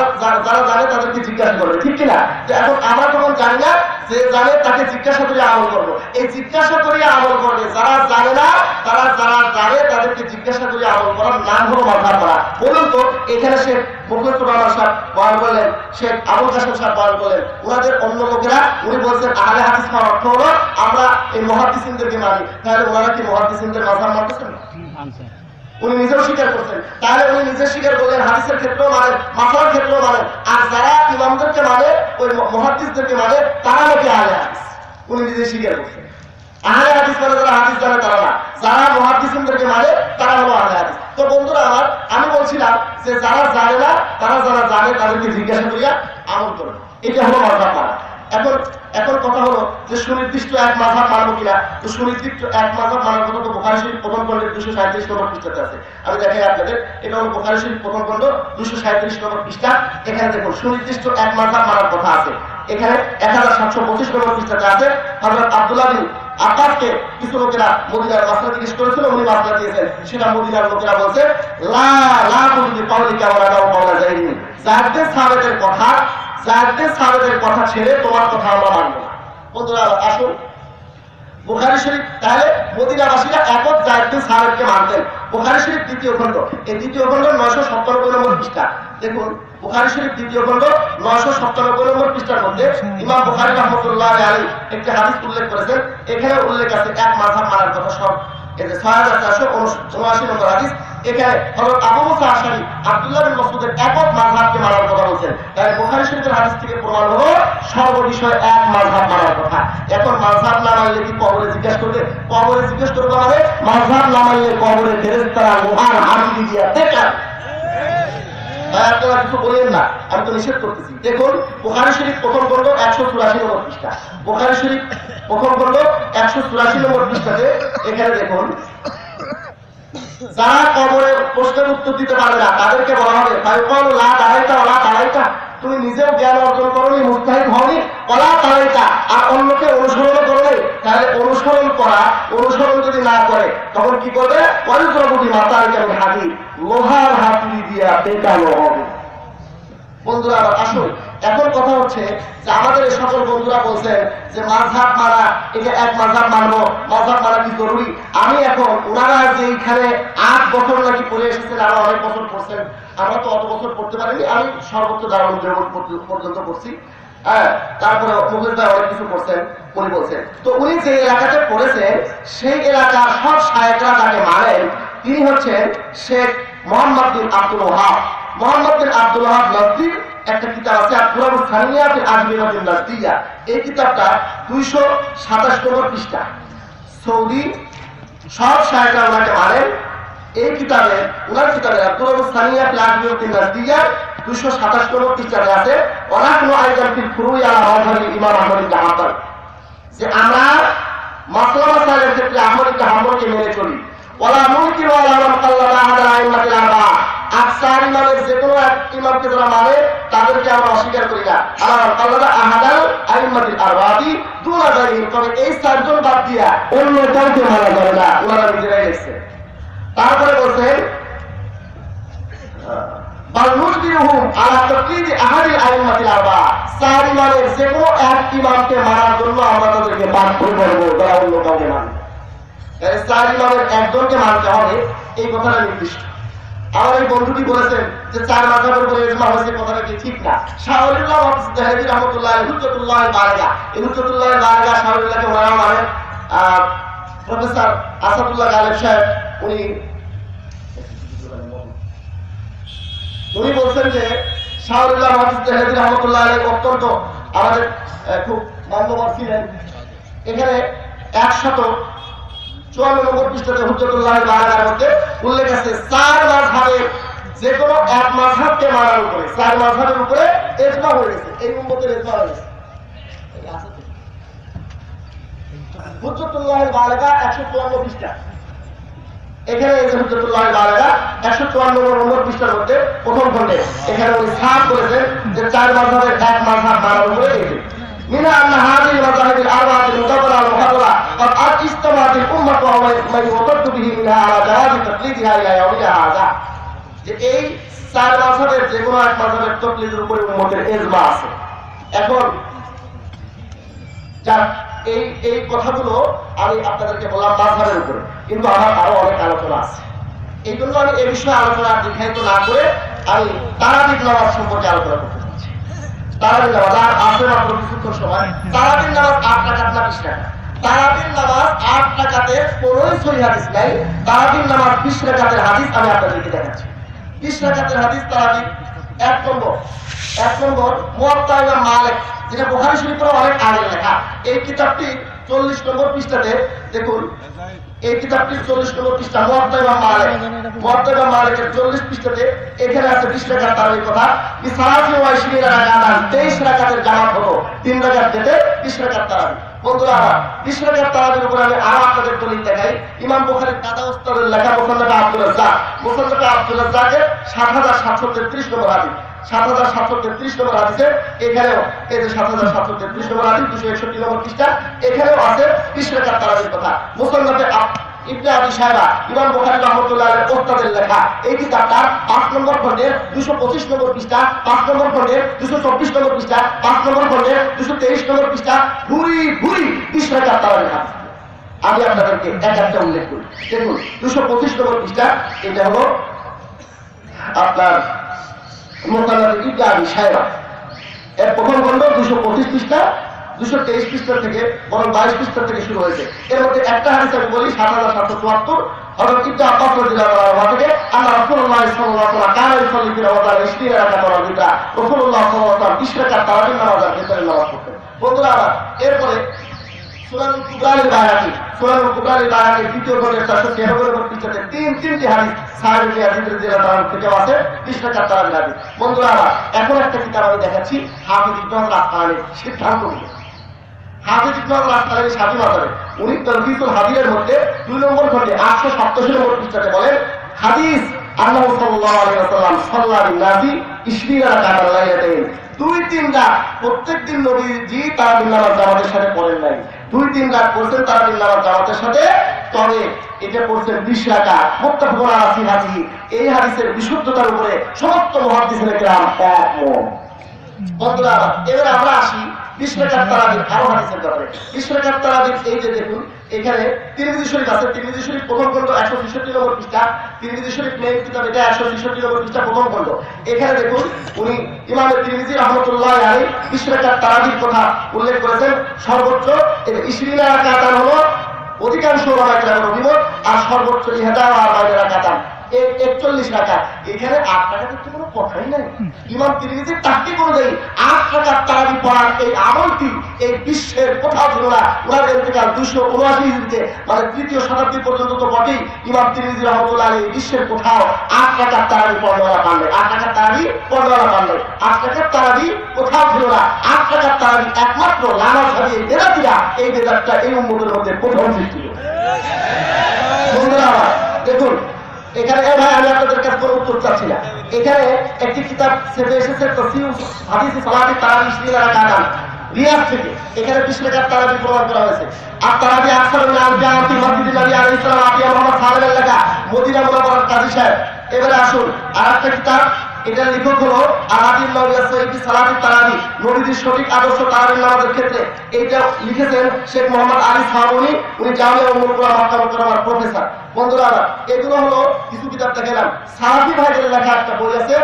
Speaker 1: যারা জানে তাদেরকে জিজ্ঞাসা করবে। ঠিক কিনা? যে এখন আমরা যখন জানি না, যে জানে তাকে জিজ্ঞাসা করে আমল করবো। এই জিজ্ঞাসা করে আমল করবে। যারা জানে না, যারা জানে তাদেরকে জিজ্ঞাসা করে আমল করার নাম হলো মাযহাব করা। বলুন তো, এখানে শেখ মুখলেসুর রহমান সাহেব বয়ান করলেন, শেখ আবুল কাসেম সাহেব বয়ান করলেন, ওনাদের অন্য লোকেরা উনি বলছেন আহলে হাদিস হওয়ার অর্থ হলো আমরা এই মুহাদ্দিসিনদেরকে মানি। তাহলে ওনারা কি মুহাদ্দিসিনদের মাযহাব মানতেছেন? উনি নিজেও স্বীকার করছেন। তাহলে উনি নিজে স্বীকার করলেন, হাদিসের ক্ষেত্রেও মানেন, মাসলার ক্ষেত্রেও মানেন। আর যারা ইমামদেরকে মানে, ওই মুহাদ্দিসদেরকে মানে, তারা নাকি আহলে হাদিস। উনি নিজে স্বীকার করছেন। আহলে হাদিস মানে যারা হাদিস জানে তারা না, যারা মুহাদ্দিসদেরকে মানে তারা হলো আহলে হাদিস। তো বন্ধুরা আমার, আমি বলছিলাম যে যারা জানে না তারা যারা জানে তাদেরকে জিজ্ঞাসা করিয়া আমল করে, এটা হলো মাযহাব মানা। এখন কথা হলো যে সুনির্দিষ্ট এক মাযহাব মানবো কিনা। তো সুনির্দিষ্ট এক মাযহাব মানার কথা তো বুখারী শরীফ প্রথম খণ্ডের 237 নম্বর পৃষ্ঠাতে আছে। আমি দেখাই আপনাদের, এটা হলো বুখারী শরীফ প্রথম খণ্ড 237 নম্বর পৃষ্ঠা। এখানে দেখুন সুনির্দিষ্ট এক মাযহাব মানার কথা আছে। এখানে 1725 নম্বর পৃষ্ঠাতে আছে। হযরত আব্দুল্লাহ বিন আব্বাসকে কিছু লোকেরা মদিনার মাসলা জিজ্ঞেস করেছিল, উনি মাসলা দিয়েছেন। সেটা মদিনার লোকেরা বলছে লা লা তুদি পাওলিকা ওয়া লা পাওলা যায়নি, যাদের সাহাবাদের কথা, যাদের সাহাবাদের কথা ছেড়ে তোমার কথা আমরা মানব না। বন্ধুরা আসুন, বুখারী শরীফ, তাহলে মদিনাবাসীরা একত যাদের সাহাবাদকে মানতেন। বুখারী শরীফ দ্বিতীয় খণ্ড, এই দ্বিতীয় খণ্ড 997 নম্বর পৃষ্ঠা। দেখুন বুখারী শরীফ দ্বিতীয় খণ্ড 997 নম্বর পৃষ্ঠার মধ্যে ইমাম বুখারী রাহমাতুল্লাহ আলাইহি একটি হাদিস উল্লেখ করেছেন। এখানে উল্লেখ আছে এক মাযহাব মানার কথা। সব এই যে 6479 নম্বর হাদিস, এখানে হযরত আবু মুসা আশআরী আব্দুল্লাহ বিন মাসউদের একত মাযহাবকে মানার কথা বলেছেন। তাই বুখারী শরীফের হাদিস থেকে প্রমাণ হলো সর্ববিষয়ে এক মাযহাব মানার কথা। এখন মাযহাব না মানলে কি কবরে জিজ্ঞাসা করবে? কবরে জিজ্ঞাসা করবে মানে মাযহাব না মানলে কবরে ফেরেশতারা লোহার হাড়ি দিয়া দেখান। আপনারা কিছু বলেন না, আমি তো নিষেধ করতেছি। দেখুন বুখারী শরীফ প্রথম খণ্ড 184 নম্বর পৃষ্ঠা। বুখারী শরীফ প্রথম খণ্ড 184 নম্বর পৃষ্ঠাতে এখানে দেখুন, যারা কবরে প্রশ্নের উত্তর দিতে পারবে না তাদেরকে বলা হবে ফায়ুকালু লা দারাইতা ওয়া লা তারাইতা, তুমি নিজেও জ্ঞান অর্জন করনি, মুস্তাহিদ হওনি, ওয়ালা তারাইতা, আর অন্যকে অনুসরণ করবে। তাহলে অনুসরণ করা, অনুসরণ যদি না করে তখন কি করবে? ওয়ায়ুযরাবু বিমাতারিকা মিন হাদীদ, লোহার হাতুড়ি দিয়া পেটানো হবে। বন্ধুরা আবার আসুন, এখন কথা হচ্ছে যে আমাদের এই সকল বন্ধুরা বলছেন যে মাযহাব মানা, এটা এক মাযহাব মানবো, মাযহাব মানা কি জরুরি? আমি এখন ওনারা যে এখানে 8 বছর নাকি পড়ে এসেছেন, আরো অনেক বছর পড়ছেন, আমরা তো অত বছর পড়তে পারিনি। আমি সর্বোচ্চ দারুণ পর্যন্ত পড়ছি, হ্যাঁ, তারপরে মুখের ভাই অনেক কিছু করছেন, উনি বলছেন। তো উনি যে এলাকাতে পড়েছেন সেই এলাকার সব শায়েখরা যাকে মানেন তিনি হচ্ছেন শেখ মোহাম্মদ বিন আব্দুল ওয়াহাব। মোহাম্মদ বিন আব্দুল ওয়াহাব নাজদীর একটা কিতাব আছে আল-কুরানুস সানিয়া ফিল আজমিনাতিন নাজদিয়া। এই কিতাবটা 227 নম্বর পৃষ্ঠা। সৌদি সব শায়েখরা ওনাকে মানেন। এই কিতাবে, ওনার কিতাবে আল-কুরানুস সানিয়া ফিল আজমিনাতিন নাজদিয়া 227 নম্বর পৃষ্ঠাতে আছে ওয়ানাহনু আইদান ফিল ফুরুই আলা মাযহাবি ইমাম আহমদ ইবনে হাম্বল, যে আমরা মাসলা মাসাইলের ক্ষেত্রে আহমদ ইবনে হাম্বলকে মেনে চলি। ওয়ালা মুনকিরু আলা মান কাল্লামা আহাদা আইম্মাতিল আরবা, আকসার ইমামের যে কোনো এক ইমামকে যারা মানে তাদেরকে আমরা অস্বীকার করি না। আলা কাল্লামা আহাদাল আইম্মাতিল আরবাতি দুনা গায়রিহিম, তবে এই 4 জন বাদ দিয়া অন্য কাউকে মানা যাবে না, ওনারা নিজেরাই লিখছে। তারপরে বলছেন বাল নুজবিরুহুম আলা তাকলিদি আহাদিল আইম্মাতিল আরবা, 4 ইমামের যে কোনো এক ইমামকে মানার জন্য আমরা তাদেরকে বাধ্য করব, যারা অন্য কাউকে মানে। 4 ইমামের একজনকে মানতে হবে, এই কথাটা নির্দিষ্ট। আমার এই বন্ধুটি বলেছেন যে 4 মাযহাবের উপরে ইজমা হয়েছে, কথাটা কি ঠিক না। শাহওয়ালিল্লাহ মুহতাসিব রাহমাতুল্লাহ আলাইহি হুজ্জাতুল্লাহ বালিগা, এই হুজ্জাতুল্লাহ বালিগা শাহওয়ালিল্লাহকে ওনারা মানেন। প্রফেসর আসাদুল্লাহ গালিব সাহেব উনি বলছেন যে শাহওয়ালিল্লাহ মুহতাসিব রাহমাতুল্লাহ আলাইহি অত্যন্ত আমাদের খুব মান্যবর ছিলেন। এখানে 154 নম্বর পৃষ্ঠাতে হুজ্জাতুল্লাহ বালিগার মধ্যে উল্লেখ আছে 4 মাযহাবের যে কোনো এক মাযহাবকে মানার উপরে, 4 মাযহাবের উপরে ইজমা হয়ে গেছে, এই উম্মতের ইজমা হয়ে গেছে। হুজ্জাতুল্লাহ বালিগা 154 পৃষ্ঠা। এখানে এই যে হুজ্জাতুল্লাহ বালিগা 154 নম্বর পৃষ্ঠার মধ্যে প্রথম খণ্ডে এখানে উনি সাফ করেছেন যে 4 মাযহাবের এক মাযহাব মানার উপরে গেছে। মিনা আন্না হাযিহিল মাযাহিবিল আরবাআতিল মুতাবারা ওয়াল মুহাদারা قد اجتمعت الامه وما يعتد به منها على جواز تقليدها الى يومنا هذا, যে এই 4 মাযহাবের যে কোনো এক মাযহাবের তাকলিদের উপরে উম্মতের ইজমা আছে। এখন যা এই কথাগুলো আমি আপনাদেরকে বললাম মাযহাবের উপরে, কিন্তু আমার আরো অনেক আলোচনা আছে। এই জন্য আমি এই বিষয়ে আলোচনা দীর্ঘায়িত না করে আমি তারাবির নামাজ সম্পর্কে আলোচনা করতে চাচ্ছি। তারাবির নামাজ আর আছে মাত্র কিছুক্ষণ সময়। তারাবির নামাজ 8 রাকাত না 20 রাকাত? তারাবির নামাজ 8 রাকাতের কোনোই সহিহ হাদিস নাই। তারাবির নামাজ 20 রাকাতের হাদিস আমি আপনাদেরকে দেখাচ্ছি। 20 রাকাতের হাদিস তারাবি। এক নম্বর মুয়াত্তা ইমাম মালিক, যেটা বুখারী শরীফের অনেক আগে লেখা। এই কিতাবটি 40 নম্বর পৃষ্ঠাতে দেখুন, এই কিতাবটির 40 নম্বর পৃষ্ঠা, মুয়াত্তা ইমাম মালিকের 40 পৃষ্ঠাতে এখানে আছে 20 রাকাত তারাবির কথা। বিসালাতি ওয়া 20 রাকাত, 23 রাকাতের জামাত হলো 3 রাকাত দিতে 20 রাকাত তারাবি। বন্ধুরা, 20 রাকাত তারাবির উপর আমি আরো আপনাদের দলিল দেখাই। ইমাম বুখারীর দাদা ওস্তাদের লেখা মুসান্নাফ আব্দুর রাজ্জাকের 7733 নম্বর হাদিস। 7733 নম্বর হাদিসে এখানেও এই যে 7733 নম্বর হাদিস 261 নম্বর পৃষ্ঠা, এখানেও আছে 20 রাকাত তারাবির কথা। মুসান্নাফে ইবনে আবি শায়বা ইমাম বুখারী রাহমাতুল্লাহ আলাইহির ওস্তাদের লেখা এই কিতাবটা 5 নম্বর খণ্ডের 225 নম্বর পৃষ্ঠা, 5 নম্বর খণ্ডের 224 নম্বর পৃষ্ঠা, 5 নম্বর খণ্ডের 223 নম্বর পৃষ্ঠা, ভুরি 20 রাকাত তারাবির হাদিস। আমি আপনাদেরকে একটা উল্লেখ করি। দেখুন 225 নম্বর পৃষ্ঠা, এটা হলো আপনার মুসান্নাফে ইবনে আবি শায়বা এর প্রথম খণ্ড 225 পৃষ্ঠা, 223 পৃষ্ঠা থেকে বরং 22 পৃষ্ঠা থেকে শুরু হয়েছে। এর মধ্যে একটা হাদিস আমি বলি 7774, হযরত ইবনে আব্বাস রাদিয়াল্লাহু আনহু থেকে আল্লাহ রাসূলুল্লাহ সাল্লাল্লাহু আলাইহি ওয়া সাল্লাম কানা ইউসাল্লি ফি রমাদান 20 রাকাত তারাবি। রাসূলুল্লাহ সাল্লাল্লাহু আলাইহি ওয়া সাল্লাম 20 রাকাত তারাবির নামাজের ভেতরে নামাজ পড়তেন। বন্ধুরা, এরপরে সুনানুল কুবরাল বায়ানির দ্বিতীয় খণ্ডের 493 নম্বর পৃষ্ঠাতে তিনটি হাদিস সাহাবী রাদিয়াল্লাহু আনহু থেকে আছে 20 রাকাত তারাবির হাদিস। বন্ধুরা, এখন একটা কিতাব আমি দেখাচ্ছি, হাফিজ ইবনে আসকালানির সিদ্ধান্ত নিয়ে। হাফিজ ইবনে আসকালানির স্বাধীনতারে উনি তারহিবুল হাদিসের মধ্যে 2 নম্বর খণ্ডে 887 নম্বর পৃষ্ঠাতে বলেন, হাদিস আল্লাহ সাল্লাল্লাহু আলাইহি ওয়াসাল্লাম সাল্লাল্লাহু আলাইহি 20 রাকাত লাইলাতাইন, 2-3 রাত প্রত্যেকদিন নবীজি তারাবির নামাজ জামাতের সাথে পড়েন নাই। 2-3 রাত পড়ছেন তারাবির নামাজ জামাতের সাথে, তবে এটা পড়ছেন 20 রাকাত। মুত্তাফাকুন আলাইহি হাদিস। এই হাদিসের বিশুদ্ধতার উপরে সমস্ত মুহাদ্দিসিনে কেরাম একমত। বন্ধুরা, এবারে আমরা আসি 20 রাকাত তারাবির আরো হাদিসের ব্যাপারে। 20 রাকাত তারাবির এই যে দেখুন, এখানে তিরমিজি শরীফ আছে। তিরমিজি শরীফ প্রথম খণ্ড 166 নম্বর পৃষ্ঠা। তিরমিজি শরীফ মেইন কিতাব, এটা 166 নম্বর পৃষ্ঠা প্রথম খণ্ড। এখানে দেখুন উনি ইমাম তিরমিজি রাহমাতুল্লাহ আলাইহি 20 রাকাত তারাবির কথা উল্লেখ করেছেন। সর্বোচ্চ 20 রাকাত হলো অধিকাংশ ওলামায়ে কেরামের অভিমত, আর সর্বোচ্চ 41 রাকাত 41 রাকাত। এখানে 8 রাকাতের তো কোনো কথাই নাই। ইমাম তিরমিজির তাহকিক অনুযায়ী 8 রাকাত তারাবি পড়ার এই আমলটি এই বিশ্বের কোথাও ছিল না। ওনার ইন্তেকাল 279 হিজরিতে, মানে 3য় শতাব্দী পর্যন্ত তো বটেই। ইমাম তিরমিজি রাহমাতুল্লাহ আলাইহি বিশ্বের কোথাও 8 রাকাত তারাবি পড়ানোরা পান নাই। 8 রাকাত তারাবি পড়ানোরা পান নাই। 8 রাকাত তারাবি কোথাও ছিল না। 8 রাকাত তারাবি একমাত্র লামা সাহেব বেদাতিরা, এই বেদাতটা এই উম্মতের মধ্যে প্রথম সৃষ্টি হলো। বন্ধুরা, দেখুন এখানে ভাই আমি আপনাদের কাছে কোনো উত্তর চাচ্ছি না। এখানে একটি কিতাব এসেছে তাফসীর হাদিস সালাতি তারাবি 20 রাকাত রিয়াদ থেকে। এখানে 20 রাকাত তারাবি প্রমাণ করা হয়েছে। আর তারাবি আকসার নাম জামাতি মসজিদ নবী আলাইহিস সালাম আতিয়া মুহাম্মদ সাল্লাল্লাহু আলাইহি ওয়া সাল্লাম মদিনা মুনাওয়ারার কাজী সাহেব। এবারে আসুন আরেকটা কিতাব, এটার লেখক হলো আলাদিন নওয়াজ সাইয়্যিদ সালাতি তারাবি, নবীজির সঠিক আদর্শ তারাবির নামাজের ক্ষেত্রে। এইটা লিখেছেন শেখ মোহাম্মদ আলী সাহাবনী, উনি জামিয়া উম্মুল কুরআন মক্কা মুকাররমার প্রফেসর। বন্ধুরা, এগুলো হলো কিছু কিতাব দেখালাম। সাহাবী ভাইদের লেখা একটা বই আছে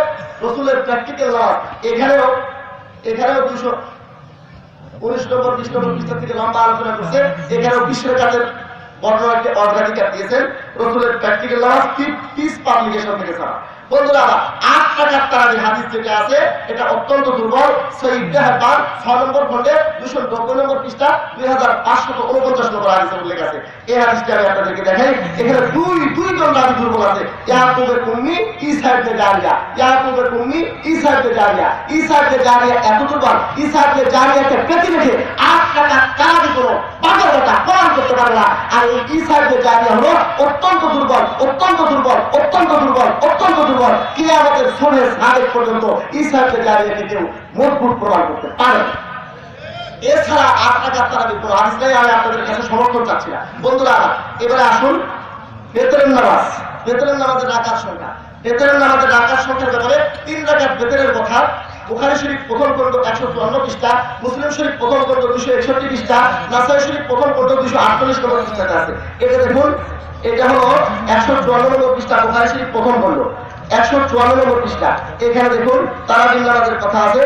Speaker 1: রাসূলের প্র্যাকটিক্যাল নামাজ। এখানেও 219 নম্বর 20 নম্বর পৃষ্ঠা থেকে লম্বা আলোচনা করছে। এখানেও 20 রাকাতের বর্ণনাকে অগ্রাধিকার দিয়েছেন রাসূলের প্র্যাকটিক্যাল নামাজ পিস পাবলিকেশন থেকে ছাড়া। বন্ধুরা, 8 রাকাত তারাবির হাদিস যেটা আছে এটা অত্যন্ত দুর্বল। সহিহ ইবনে হিব্বান 6 নম্বর খণ্ডে 290 নম্বর পৃষ্ঠা 2549 নম্বর হাদিসে উল্লেখ আছে। এই হাদিসটা আমি আপনাদেরকে দেখাই। এখানে দুই জন রাবী দুর্বল আছে, ইয়াকুবের কুম্মি, ঈসা ইবনে জারিয়া। ইয়াকুবের কুম্মি, ঈসা ইবনে জারিয়া। ঈসা ইবনে জারিয়া এত দুর্বল, ঈসা ইবনে জারিয়াকে পেতে রেখে 8 রাকাত তারাবি কোনো পাগল কথা প্রমাণ করতে পারে না। আর এই ঈসা ইবনে জারিয়া হলো অত্যন্ত দুর্বল, অত্যন্ত দুর্বল, অত্যন্ত দুর্বল, অত্যন্ত দুর্বল। কিয়ামতের সুরে সাবেক পর্যন্ত ঈসা ইবনে জারিয়াকে কেউ মজবুত প্রমাণ করতে পারে। এছাড়া 8 রাকাত তারাবির কোনো হাদিস নাই। আমি আপনাদের কাছে সমর্থন চাচ্ছি না। বন্ধুরা, এবারে আসুন বেতরের নামাজ। বেতরের নামাজের রাকাত সংখ্যা। বেতরের নামাজের রাকাত সংখ্যার ব্যাপারে 3 রাকাত বেতরের কথা বুখারী শরীফ প্রথম খণ্ড 154 পৃষ্ঠা, মুসলিম শরীফ প্রথম খণ্ড 261 পৃষ্ঠা, নাসাঈ শরীফ প্রথম খণ্ড 248 নম্বর পৃষ্ঠাতে আছে। এটা দেখুন, এটা হলো 154 নম্বর পৃষ্ঠা বুখারী শরীফ প্রথম খণ্ড 154 নম্বর পৃষ্ঠা। এখানে দেখুন তারাবির নামাজের কথা আছে।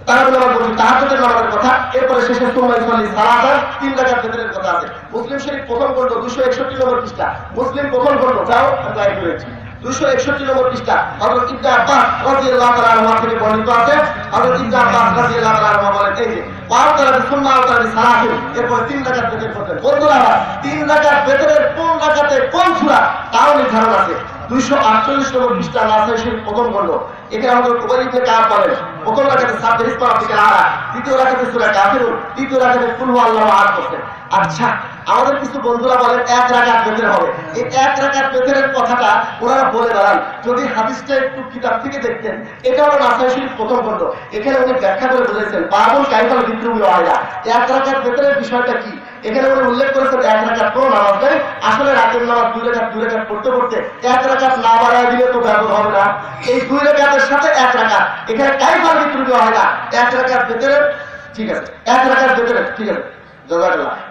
Speaker 1: তাহলে আমরা বলছি তাহাজ্জুদের নামাজের কথা, এরপরে শেষে সুন্নাহ সাল্লি সালাতের 3 রাকাত বেতনের কথা আছে। মুসলিম শরীফ প্রথম খণ্ড 261 নম্বর পৃষ্ঠা, মুসলিম প্রথম খণ্ড যাও লাইভ করেছি 261 নম্বর পৃষ্ঠা, হযরত ইবনে আব্বাস রাদিয়াল্লাহু তাআলা আনহু থেকে বর্ণিত আছে। হযরত ইবনে আব্বাস রাদিয়াল্লাহু তাআলা আনহু বলেন এই যে ওয়াতারা সুন্নাহ তাআলা সালাতে, এরপর 3 রাকাত বেতন করতেন। বন্ধুরা 3 রাকাত বেতনের কোন রাকাতে কোন সূরা তাও নির্ধারণ আছে। 248 নম্বর পৃষ্ঠা নাসাই শরীফ প্রথম খণ্ড, এখানে আমাদের উবাই ইবনে কাব বলেন প্রথম রাকাতে সাব্বিহ ইসমা রাব্বিকাল আলা, দ্বিতীয় রাকাতে সূরা কাফিরুন, তৃতীয় রাকাতে কুল হুয়াল্লাহু আহাদ করতেন। আচ্ছা, আমাদের কিছু বন্ধুরা বলেন 1 রাকাত বেতন হবে। এই 1 রাকাত বেতনের কথাটা ওনারা বলে বেড়ান, যদি হাদিসটা একটু কিতাব থেকে দেখতেন, এটা হলো নাসাই শরীফ প্রথম খণ্ড, এখানে উনি ব্যাখ্যা করে বলেছেন বাবুল কাইফাল বিদ্রুল ওয়াইলা, 1 রাকাত বেতনের বিষয়টা কি। এখানে উনি উল্লেখ করেছেন 1 রাকাত কোনো নামাজ নেই, আসলে রাতের নামাজ 2 রাকাত পড়তে পড়তে 1 রাকাত না বাড়ায় দিলে তো ব্যবহার হবে না। এই 2 রাকাতের সাথে 1 রাকাত, এখানে কাইফাল বিদ্রুল ওয়াইলা 1 রাকাত বেতনের, ঠিক আছে 1 রাকাত বেতনের, ঠিক আছে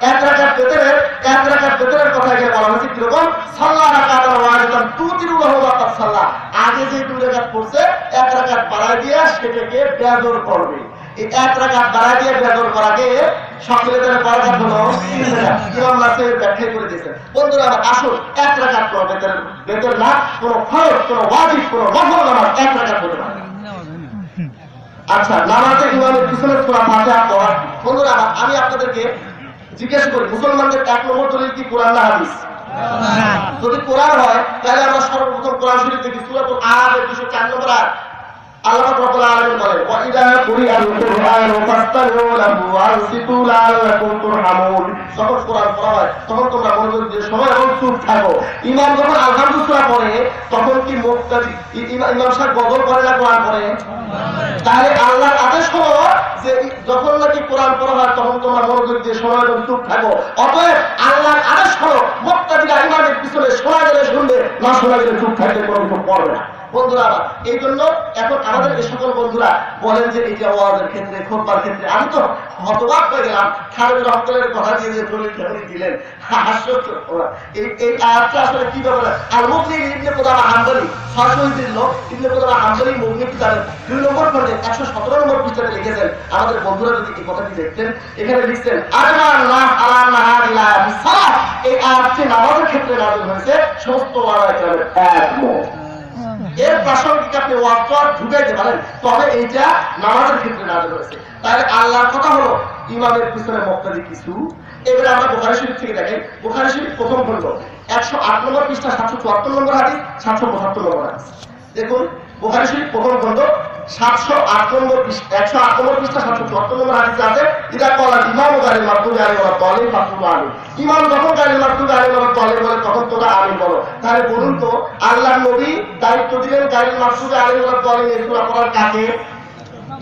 Speaker 1: 1 রাকাত বেতনের 1 রাকাত বেতনের কথা এখানে বলা হয়েছে কিরকম, সাল্লাহ রাকাতান ওয়াহিদাতান তুতিরু লাহু মা কাদ সাল্লাহ, আগে যে 2 রাকাত পড়ছে 1 রাকাত বাড়ায় দিয়ে সেটাকে বেদর করবে। এই 1 রাকাত বাড়ায় দিয়ে বেদর করাকে সকলের বরকত হলো 3 রাকাত। ইমাম নাসাই ব্যাখ্যা করে দিয়েছেন। বন্ধুরা আমার আসল 1 রাকাত কোনো বেতন না, কোনো ফরজ, কোনো ওয়াজিব, কোনো নফল নামাজ 1 রাকাত পড়তে পারে। আচ্ছা, নামাজে ইমামের পিছনে সূরা ফাতিহা পড়া। বন্ধুরা আমি আপনাদেরকে জিজ্ঞাসা করি, মুসলমানদের 1 নম্বর দলিল কি কোরআন না হাদিস? যদি কোরআন হয় তাহলে আমরা সর্বপ্রথম কোরআন শরীফ থেকে সূরাতুল আরাফের 204 নম্বর আয়াত আল্লাহ রাব্বুল আলামিন বলেন ওয়া ইযা কুরিআল কুরআনু ফাসতামিউ লাহু ওয়ানসিতু লাআল্লাকুম তুরহামুন। যখন কোরআন পড়া হয় তখন তোমরা মনোযোগ দিয়ে শোনো এবং চুপ থাকো। ইমাম যখন আলহামদুলিল্লাহ সূরা পড়ে তখন কি মুক্তাদি ইমাম সাহেব গজল পড়ে না কোরআন পড়ে? তাহলে আল্লাহর আদেশ হলো যে যখন নাকি কোরআন পড়া হয় তখন তোমরা মনোযোগ দিয়ে শোনো এবং চুপ থাকো। অতএব আল্লাহর আদেশ হলো মুক্তাদিরা ইমামের পিছনে শোনা গেলে শুনবে, না শোনা গেলে চুপ থাকতে কোনো কিছু পড়বে না। বন্ধুরা এই জন্য এখন আমাদের এই সকল বন্ধুরা বলেন যে এটা ওয়াজের ক্ষেত্রে, খুতবার ক্ষেত্রে, আমি তো হতবাক হয়ে গেলাম খালেদ রহমতুল্লাহর কথা দিয়ে যে দিলেন হাস্যকর। এই আয়াতটা আসলে কি ব্যাপার? আর মুফতি ইবনে কুদামা হাম্বলি ফারসুইদের লোক ইবনে কুদামা হাম্বলি মুফতি কিতাবের 2 নম্বর খণ্ডে 117 নম্বর পৃষ্ঠাতে লিখেছেন। আমাদের বন্ধুরা যদি এই কথাটি দেখতেন, এখানে লিখছেন আজমান নাস আলা নাহারিলা বিসালাত, এই আয়াতটি নামাজের ক্ষেত্রে নাযিল হয়েছে, সমস্ত ওলামায়ে কেরামের একমত। এর প্রাসঙ্গিক আপনি ওয়াক্ত ঢুকাইতে পারেন, তবে এইটা নামাজের ক্ষেত্রে নাযিল হয়েছে। তাহলে আল্লাহর কথা হলো ইমামের পিছনে মুক্তাদি কিছু। এবারে আমরা বুখারী শরীফ থেকে দেখেন, বুখারী শরীফ প্রথম খণ্ড 108 নম্বর পৃষ্ঠা 774 নম্বর হাদিস, 775 নম্বর হাদিস। দেখুন বুখারী শরীফ প্রথম খণ্ড 708 নম্বর পৃষ্ঠা 108 নম্বর পৃষ্ঠা 774 নম্বর হাদিসে আছে ইদা ক্বালা ইমামু গালিল মাকতুবি আলাইহি ওয়া তালিব ফাকুলু আমিন। ইমাম যখন গালিল মাকতুবি আলাইহি ওয়া তালিব বলে তখন তোমরা আমিন বলো। তাহলে বলুন তো আল্লাহর নবী দায়িত্ব দিলেন গালিল মাকতুবি আলাইহি ওয়া তালিব এই সূরা পড়ার কাকে?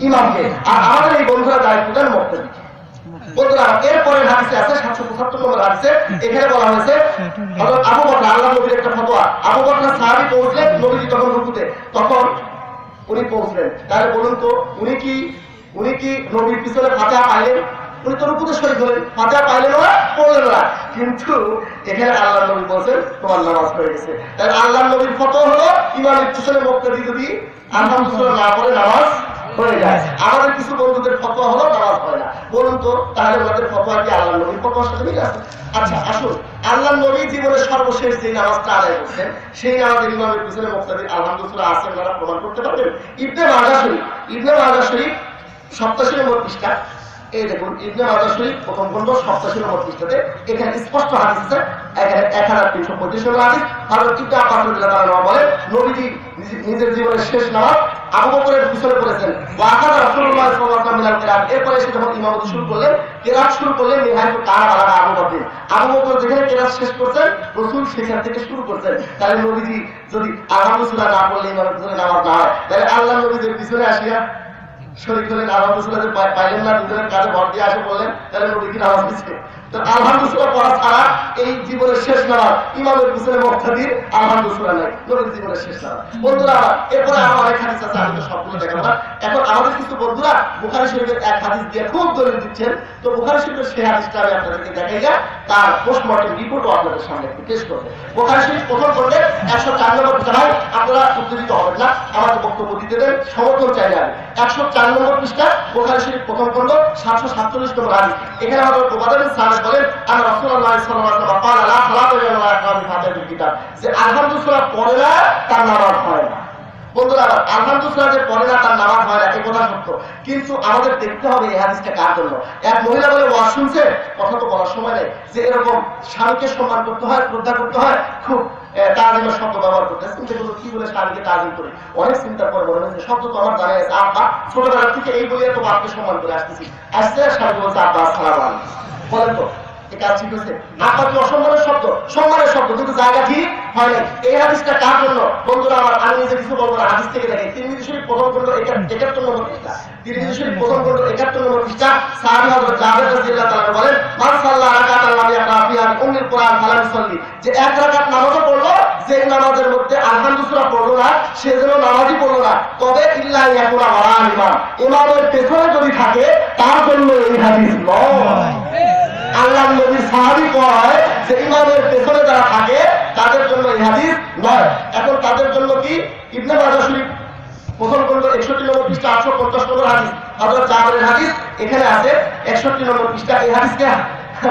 Speaker 1: ইমামকে। আর আমাদের এই বন্ধুরা দায়িত্ব দেন মুক্তাদিকে। বন্ধুরা এরপরে হাদিসে আছে 775 নম্বর হাদিসে, এখানে বলা হয়েছে হযরত আবু বকর, আল্লাহর নবীর একটা ফতোয়া, আবু বকর সাহাবী পৌঁছলেন নবীজি তখন রুকুতে, তখন উনি পৌঁছলেন। তাহলে বলুন তো উনি কি নবীর পিছনে ফাতিহা পাইলেন? উনি তো রুকুতে শরীক হলেন, ফাতিহা পাইলেন না, পড়লেন না। কিন্তু এখানে আল্লাহর নবী বলেন তোমার নামাজ হয়ে গেছে। তাহলে আল্লাহর নবীর ফতোয়া হলো ইমামের পিছনে মুক্তাদি যদি আলহামদুলিল্লাহ না পড়ে নামাজ হয়ে যায়। আমাদের কিছু বন্ধুদের ফতোয়া হলো নামাজ হয় না। বলুন তো তাহলে ওনাদের ফতোয়া কি আল্লাহর নবীর ফতোয়ার সাথে মিল আছে? আচ্ছা আসুন, আল্লাহর নবী জীবনের সর্বশেষ যে নামাজটা আদায় করছেন সেই নামাজের ইমামের পিছনে মুক্তাদির আলহামদুলিল্লাহ আছে ওনারা প্রমাণ করতে পারবেন। ইবনে মাজাহ শরীফ 87 নম্বর পৃষ্ঠা, এই দেখুন ইবনে মাজাহ শরীফ প্রথম খণ্ড 87 নম্বর পৃষ্ঠাতে এখানে স্পষ্ট হাদিস আছে, এখানে 1335 নম্বর হাদিস। হযরত ইবনে আব্বাস রাদিয়াল্লাহু তাআলা বলেন নবীজি নিজের জীবনের শেষ নামাজ আবু বকরের পিছনে পড়েছেন। ওয়াকাদা রাসূলুল্লাহ সাল্লাল্লাহু আলাইহি ওয়াসাল্লাম মিনাল এরপরে এসে যখন ইমামতি শুরু করলেন, কিরাত শুরু করলেন নিহায়াত কারা বালাগা আবু বকর। আবু বকর যেখানে কিরাত শেষ করছেন রাসূল সেখান থেকে শুরু করছেন। তাহলে নবীজি যদি আলহামদুলিল্লাহ না পড়লে ইমামের পিছনে নামাজ না হয়, তাহলে আল্লাহর নবীদের পিছনে আসিয়া শরীক হলেন, আলহামদুলিল্লাহ পাইলেন না, দুজনের কাজে ভর দিয়ে আসে বললেন, তাহলে নবী কি নামাজ দিচ্ছে? আলহামদুলিল্লাহ পড়া ছাড়া এই জীবনের শেষ নামাজ ইমামের পিছনে মুক্তাদির আলহামদুলিল্লাহ নাই, নবীর জীবনের শেষ নামাজ। বন্ধুরা আমার এরপরে আরো অনেক হাদিস আছে, আমি তো সবগুলো দেখাবো না। এখন আমাদের কিছু বন্ধুরা বুখারী শরীফের এক হাদিস দিয়ে খুব দলিল দিচ্ছেন, তো বুখারী শরীফের সেই হাদিসটা আমি আপনাদেরকে দেখাইয়া তার পোস্টমর্টম রিপোর্টও আপনাদের সামনে একটু পেশ করবো। বুখারী শরীফ প্রথম করলে 104 নম্বর পৃষ্ঠায়, আপনারা উত্তেজিত হবেন না, আমাকে বক্তব্য দিতে দেন, সমর্থন চাইলে আমি 104 নম্বর পৃষ্ঠা বুখারী শরীফ প্রথম খণ্ড 747 নম্বর হাদিস। এখানে আমাদের উপাদান সাহেব বলেন আমরা রাসূলুল্লাহ সাল্লাল্লাহু আলাইহি ওয়াসাল্লাম قال لا صلاة إلا على إمام فاتحة الكتاب, যে আলহামদুলিল্লাহ পড়ে না তার নামাজ হয় না। বন্ধুরা আলহামদুলিল্লাহ যে পড়ে না তার নামাজ হয় না, এই কথা সত্য, কিন্তু আমাদের দেখতে হবে এই হাদিসটা কার জন্য। এক মহিলা বলে ওয়াজ শুনছে, কথা তো বলার সময় নেই, যে এরকম স্বামীকে সম্মান করতে হয়, শ্রদ্ধা করতে হয়, খুব তাজিমের শব্দ ব্যবহার করতে হয়। চিন্তা করলো কি বলে স্বামীকে তাজিম করি, অনেক চিন্তার পরে বলে যে শব্দ তো আমার জানা আছে, আব্বা ছোটবেলা থেকে এই বলে তো বাপকে সম্মান করে আসতেছি, আসতে স্বামী বলছে আব্বা আসসালামু আলাইকুম, বলেন তো কাজ ঠিক হয়েছে? আব্বা কি অসম্মানের শব্দ? সম্মানের শব্দ, কিন্তু জায়গা ঠিক হয় না। এই হাদিসটা কার জন্য? বন্ধুরা আমার, আমি নিজে কিছু বলবো না, হাদিস থেকে দেখেন তিরমিজি শরীফ প্রথম খণ্ড 71 নম্বর পৃষ্ঠা, তিরমিজি শরীফ প্রথম খণ্ড 71 নম্বর পৃষ্ঠা, সাহাবী হযরত জাবের রাদিয়াল্লাহু তাআলা বলেন মান সাল্লা রাকাতান লাম ইয়াকরা ফিহা বিউম্মিল কুরআন ফালাম ইসাল্লি, যে এক রাকাত নামাজও পড়লো, যে নামাজের মধ্যে আলহামদুলিল্লাহ পড়লো না, সে যেন নামাজই পড়লো না, তবে ইল্লা ইয়াকুনা ওয়ারান ইমাম, ইমামের পেছনে যদি থাকে তার জন্য এই হাদিস নয়। আল্লাহ নবীর সাহাবী কয় যে ইমামের পেছনে যারা থাকে তাদের জন্য এই হাদিস নয়। এখন তাদের জন্য কি? ইবনে মাজাহ শরীফ প্রথম খণ্ড 61 নম্বর পৃষ্ঠা 850 নম্বর হাদিস, হযরত জাবেরের হাদিস এখানে আছে 61 নম্বর পৃষ্ঠা। এই হাদিসকে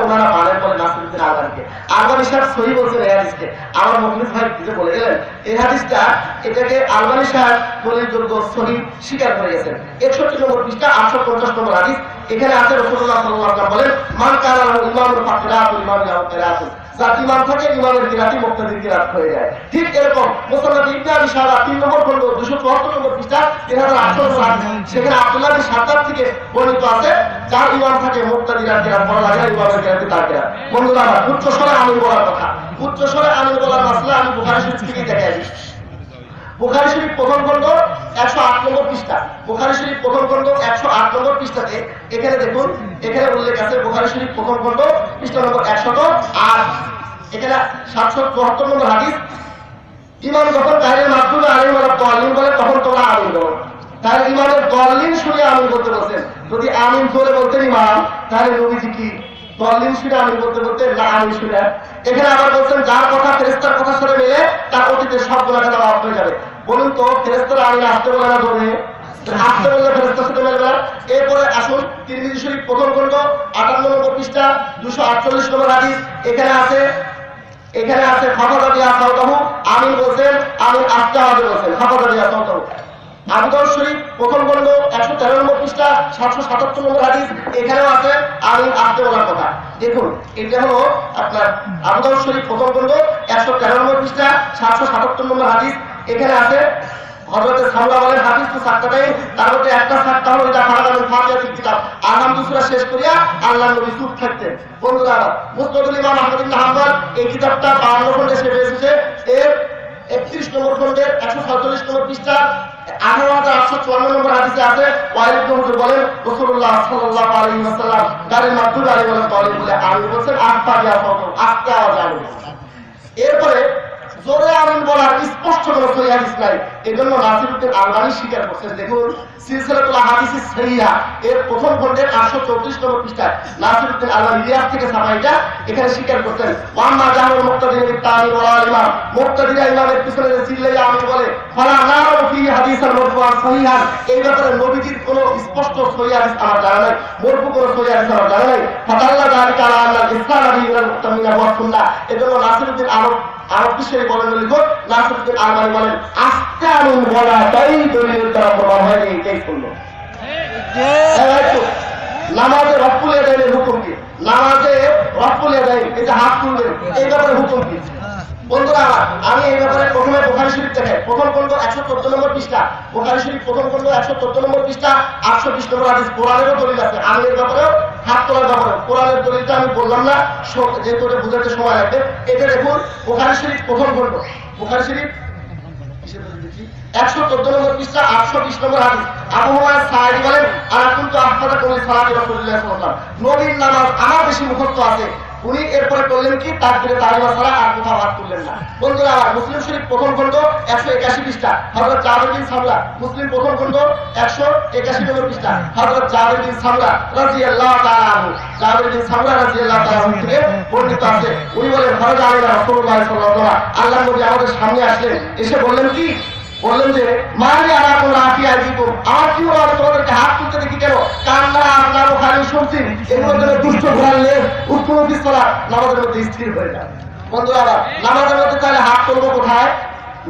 Speaker 1: ওনারা মানেন বলে নাসিরুদ্দিন আলবানীকে, আলবানী সাহেব সহি বলছেন এই হাদিসকে, আমার মুখলিস ভাই দিতে বলে গেলেন এই হাদিসটা, এটাকে আলবানী সাহেব দলিলযোগ্য সহি স্বীকার করে গেছেন। 61 নম্বর পৃষ্ঠা 850 নম্বর হাদিস, এখানে আছে রাসূলুল্লাহ সাল্লাল্লাহু আলাইহি ওয়াসাল্লাম বলেন মান কানা লাহু ইমামুন ফাকিরাতুল ইমামি লাহু কিরাতুন, যার ইমাম থাকে ইমামের কিরাতি মুক্তাদির কিরাত হয়ে যায়। ঠিক এরকম মুসনাদ ইবনে আবি শাহবা 3 নম্বর খণ্ড 274 নম্বর পৃষ্ঠা 3800 হাদিস, সেখানে আব্দুল্লাহ বিন সাদ্দাদ থেকে বর্ণিত আছে যার ইমাম থাকে মুক্তাদির কিরাত পড়া লাগে, ইমামের কিরাতি তার কিরাত। বন্ধুরা আমার উচ্চ স্বরে আমিন বলার কথা, উচ্চ স্বরে আমিন বলার মাসলা আমি বুখারী শরীফ থেকে দেখাই দিই। বুখারী শরীফ প্রথম খণ্ড 108 নম্বর পৃষ্ঠা, বুখারী শরীফ প্রথম খণ্ড 108 নম্বর পৃষ্ঠাতে এখানে দেখুন, এখানে উল্লেখ আছে বুখারী শরীফ প্রথম খণ্ড পৃষ্ঠা নম্বর 108, এখানে 774 নম্বর হাদিস, ইমাম যখন তাহলে মাকতুবে আলাইহিম ওয়া তাআলিম বলে তখন তোমরা আমিন বলো। তাহলে ইমামের তাআলিম শুনে আমিন বলতে বলছেন, যদি আমিন করে বলতেন ইমাম তাহলে নবীজি কি তাআলিম শুনে আমিন বলতে বলতে না আমিন শুনে? এখানে আবার বলছেন যার কথা ফেরেশতার কথার সাথে মিলে তার অতীতের সব গুনাহ মাফ হয়ে যাবে। বলুন তো ফেরেশতারা আমিন আসতে বলে না ধরে আসতে বললে ফেরেশতার সাথে মিলবে না? এরপরে আসুন তিরমিজি শরীফ প্রথম খণ্ড 58 নম্বর পৃষ্ঠা 248 নম্বর হাদিস, এখানে আছে খাফাদাতিয়া সাউতাহু, আমিন বলছেন, আমিন আসতে হবে বলছেন খাফাদাতিয়া সাউতাহু। আবু দাউদ শরীফ প্রথম খণ্ড 113 নম্বর পৃষ্ঠা 777 নম্বর হাদিস, এখানেও আছে আমিন আসতে বলার কথা। দেখুন এটা হলো আপনার আবু দাউদ শরীফ প্রথম খণ্ড 113 নম্বর পৃষ্ঠা 777 নম্বর হাদিস, এখানে আছে হযরত সামরা বলেন হাদিস তো সাতটাই, তার মধ্যে একটা সাতটা হলো এটা ফারাদাতুল ফাতিহাতুল কিতাব, আলহামদুলিল্লাহ শেষ করিয়া আল্লাহর নবী চুপ থাকতেন। বন্ধুরা মুসনাদুল ইমাম আহমদ ইবনে হাম্বল এই কিতাবটা 52 খণ্ডে শেষ হয়েছে, এর 31 নম্বর খণ্ডের 147 নম্বর পৃষ্ঠা 18854 নম্বর হাদিসে আছে ওয়াইল ইবনে হুজর বলেন রাসূলুল্লাহ সাল্লাল্লাহু আলাইহি ওয়াসাল্লাম গারিল মাকতুব আলাইহি ওয়া সাল্লাম বলে আমি বলছেন আস্তা দিয়া ফটো আস্তা জানি। এরপরে জোরে আমিন বলার স্পষ্ট কোনো সহি হাদিস নাই, এজন্য নাসিরুদ্দিন আলবানী স্বীকার করছেন। দেখুন সিলসিলাতুল আহাদিস সহিহা এর প্রথম খণ্ডের 834 নম্বর পৃষ্ঠায় নাসিরুদ্দিন আলবানী রিয়াদ থেকে ছাপাইটা এখানে স্বীকার করতেন ওয়াম্মা জামুল মুক্তাদির তামিল ওয়াল ইমাম, মুক্তাদিরা ইমামের পিছনে যে চিল্লাইয়া আমিন বলে ফালা নারু ফি হাদিসাল মারফুআন সহিহান, এই ব্যাপারে নবীজির কোনো স্পষ্ট সহি হাদিস আমার জানা নাই, মারফু কোনো সহি হাদিস আমার জানা নাই। ফাতাল্লাহ যালিকা আলা আন্নাল ইসলাম বিল মুতামিনা ওয়া সুন্নাহ, এজন্য নাসিরুদ্দিন আরব বিষয়ে বলেন লিখক নাসিরুদ্দিন আলবানী বলেন আস্তে আমিন বলা তাই দলিলের দ্বারা প্রমাণ হয় এই করলো। নামাজে রফুল আদায়ের হুকুম কি? নামাজে রফুল আদায় এই যে হাত তুলবেন এই ব্যাপারে হুকুম কি? বন্ধুরা আমি এই ব্যাপারে প্রথমে বুখারী শরীফ থেকে প্রথম খণ্ড 114 নম্বর পৃষ্ঠা, বুখারী শরীফ প্রথম খণ্ড 114 নম্বর পৃষ্ঠা 820 নম্বর হাদিস, কোরআনেরও দলিল আছে আমিনের ব্যাপারেও হাত তোলার ব্যাপারে। কোরআনের দলিলটা আমি বললাম না, যেহেতু বুঝাতে সময় লাগবে। এটা দেখুন বুখারী শরীফ প্রথম খণ্ড, বুখারী শরীফ 114 নম্বর পৃষ্ঠা 820 নম্বর হাদিস। আবু হুরায়রা সাহাবী বলেন, আনা কুনতু আহফাযাকুম লিসালাতি রাসূলিল্লাহ সাল্লাল্লাহু আলাইহি ওয়াসাল্লাম, নবীর নামাজ আমার বেশি মুখস্থ আছে। উনি এরপরে করলেন কি, তাকবীরে তাহরিমা ছাড়া আর কোথাও হাত তুললেন না। বন্ধুরা আমার, মুসলিম শরীফ প্রথম খণ্ড 181 পৃষ্ঠা, হযরত জাবের বিন সামরা, মুসলিম প্রথম খণ্ড 181 নম্বর পৃষ্ঠা, হযরত জাবের বিন সামরা রাদিয়াল্লাহু তাআলা আনহু, জাবের বিন সামরা রাদিয়াল্লাহু তাআলা আনহু থেকে বর্ণিত আছে। উনি বলেন, ফরজ আলাইনা রাসূলুল্লাহ সাল্লাল্লাহু আলাইহি ওয়াসাল্লাম, আল্লাহর নবী আমাদের সামনে আসলেন, এসে বললেন কি, বললেন যে মারি আলাকুম রাফিয়া দিকুম, আমার কি হলো, আমি তোমাদেরকে হাত তুলতে দেখি কেন? কান্না আপনার ওখানে শুনছেন, এগুলোর জন্য দুষ্ট ঘুরালে উৎপন্ন বিস্তরা নামাজের মধ্যে স্থির হয়ে যায়। বন্ধুরা, নামাজের মধ্যে তাহলে হাত তুলবো কোথায়?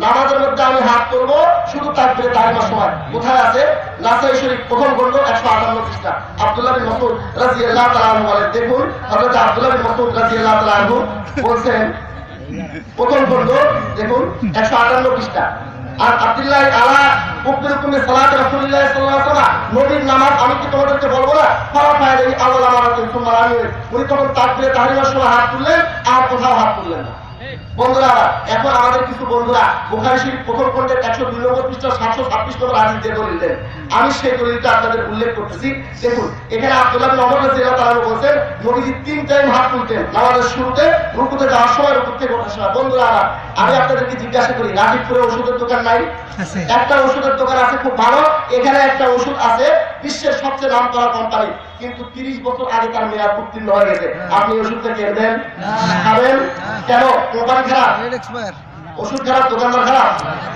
Speaker 1: নামাজের মধ্যে আমি হাত তুলবো শুধু তাকবীরে তাহরিমার সময়। কোথায় আছে? নাসাই শরীফ প্রথম খণ্ড 158 পৃষ্ঠা। আব্দুল্লাহ বিন মাসউদ রাদিয়াল্লাহু তাআলা আনহু বলেন, দেখুন হযরত আব্দুল্লাহ বিন মাসউদ রাদিয়াল্লাহু তাআলা আনহু বলেন, প্রথম খণ্ড দেখুন 158 পৃষ্ঠা। আর আব্দুল্লাহ আলা উকবিরুকুম সালাত রাসূলুল্লাহ সাল্লাল্লাহু আলাইহি ওয়াসাল্লাম, নবীর নামাজ আমি কি তোমাদেরকে বলবো না? ফারাফায় এই আল্লাহ আমাদের সুন্নাহ আমিন, উনি তখন তাকবীরে তাহরিমার সময় হাত তুললেন, আর কোথাও হাত তুললেন না। বন্ধুরা, এখন আমাদের কিছু বন্ধুরা বুখারী শরীফ প্রথম খণ্ডের 102 নম্বর পৃষ্ঠা 726 নম্বর হাদিস দিয়ে দলিল দেন। আমি সেই দলিলটা আপনাদের উল্লেখ করতেছি। দেখুন, এখানে আব্দুল্লাহ বিন ওমর রাদিয়াল্লাহু তাআলা আনহু বলেন, নবীজি 3 টাইম হাত তুলতেন, নামাজের শুরুতে, রুকুতে যাওয়ার সময়, রুকু থেকে ওঠার সময়। বন্ধুরা, আমি আপনাদেরকে জিজ্ঞাসা করি, রাজীবপুরে ওষুধের দোকান নাই? একটা ওষুধের দোকান আছে খুব ভালো, এখানে একটা ওষুধ আছে বিশ্বের সবচেয়ে নামকরা কোম্পানি, কিন্তু 30 বছর আগে তার মেয়াদ উত্তীর্ণ হয়ে গেছে। আপনি ওষুধটা কিনবেন, খাবেন কেন? কোম্পানি খারাপ, ওষুধ খারাপ, দোকানদার খারাপ,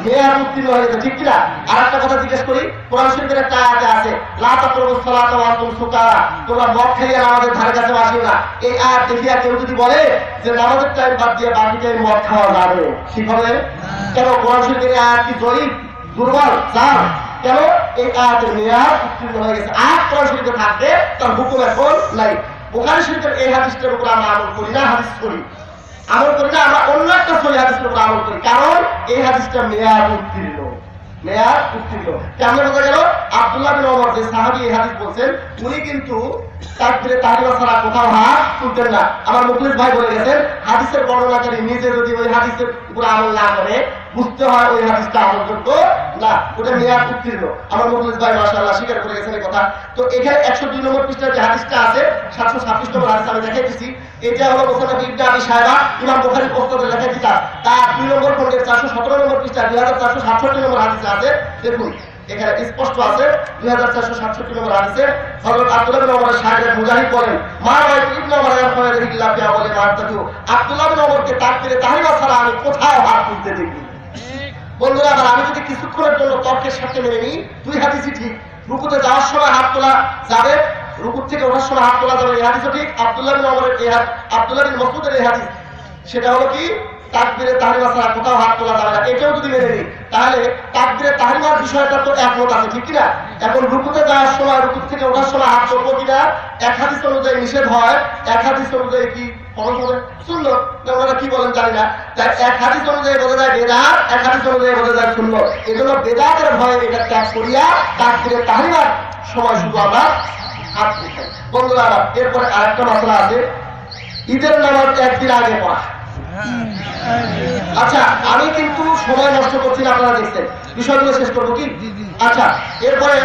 Speaker 1: মেয়াদ উত্তীর্ণ হয়ে গেছে, ঠিক কিনা? আর একটা কথা জিজ্ঞেস করি, কোরআন শরীফের একটা আয়াতে আছে, লা তাকরাবুস সালাতা ওয়া আনতুম সুকারা, তোমরা মদ খাইয়া নামাজের ধারে কাছে আসিও না। এই আয়াত দেখিয়া কেউ যদি বলে যে নামাজের টাইম বাদ দিয়ে বাকি টাইম মদ খাওয়া যাবে, ঠিক হবে? কেন? কোরআন শরীফের আয়াত কি জয়ীফ, দুর্বল, জাল? কেন? এই আয়াতের মেয়াদ উত্তীর্ণ হয়ে গেছে। আয়াত কোরআন শরীফে থাকবে, তার হুকুম এখন নাই। বুখারী শরীফের এই হাদিসটার উপর আমরা আমল করি না, হাদিস করি, আমল করি না, আমরা অন্য একটা সহিহ হাদিসের উপর আমল করি, কারণ এই হাদিসটা মেয়াদ উত্তীর্ণ, মেয়াদ উত্তীর্ণ। কেমন বোঝা গেল? আব্দুল্লাহ বিন ওমর যে সাহাবী এই হাদিস বলছেন, উনি কিন্তু তাকবীরে তাহরিমা ছাড়া কোথাও হাত তুলতেন না। আমার মুখলিস ভাই বলে গেছেন, হাদিসের বর্ণনাকারী নিজে যদি ওই হাদিসের উপর আমল না করে, বুঝতে হয় ওই হাদিসটা আমলযোগ্য না, ওটা মেয়াদ উত্তীর্ণ। আমার মুখলিস ভাই মাশাআল্লাহ স্বীকার করে গেছেন এই কথা। তো এখানে 102 নম্বর পৃষ্ঠার যে হাদিসটা আছে, 726 নম্বর হাদিস আমি দেখাই দিচ্ছি, এটা হলো মুসনাদ ইবনে আবি শায়বা, ইমাম বুখারীর পুস্তকে লেখা কিতাব, তার 2 নম্বর খণ্ডের 417 নম্বর পৃষ্ঠা 2467 নম্বর হাদিসে আছে। দেখুন, এখানে স্পষ্ট আছে 2467 নম্বর হাদিসে হযরত আব্দুল্লাহ বিন ওমরের শাগির্দ মুজাহিদ বলেন, মা রাআইতু ইবনে ওমর ইয়ারফা'ু ইল্লা বলে মারতাতু, আব্দুল্লাহ বিন ওমরকে তাকবীরে তাহরিমা ছাড়া আমি কোথাও হাত তুলতে দেখি। বন্ধুরা, আমি যদি কিছুক্ষণের জন্য তর্কের সাথে মেনে নিই, 2 হাদিসই ঠিক। রুকুতে যাওয়ার সময় হাত তোলা যাবে, রুকু থেকে ওঠার সময় হাত তোলা যাবে, এই হাদিসও ঠিক। আব্দুল্লাহ বিন ওমরের এই হাদিস, আব্দুল্লাহ বিন মাসউদের এই হাদিস, সেটা হলো কি, তাকবীরে তাহরিমা ছাড়া কোথাও হাত তোলা যাবে না। এটাও যদি মেনে নিই, তাহলে তাকবীরে তাহরিমার বিষয়টা তো একমত আছে, ঠিক কিনা? এখন রুকুতে যাওয়ার সময়, রুকু থেকে ওঠার সময় হাত তুলবো কিনা? এক হাদিস অনুযায়ী নিষেধ হয়, এক হাদিস অনুযায়ী কি সুন্নত, ওনারা কি বলেন জানি না। তাই এক হাদিস অনুযায়ী বোঝা যায় বেদাত, এক হাদিস অনুযায়ী বোঝা যায় সুন্নত। এজন্য বেদাতের ভয়ে এটা ত্যাগ করিয়া তাকবীরে তাহরিমার সময় শুধু আমরা হাত তুলতাম। বন্ধুরা, এরপরে আরেকটা মাসলা আছে, ঈদের নামাজ একদিন আগে পড়া। আচ্ছা, আমি কিন্তু সময় নষ্ট করছি না, আপনারা দেখছেন, বিষয়গুলো শেষ করবো কি? আচ্ছা, এরপরে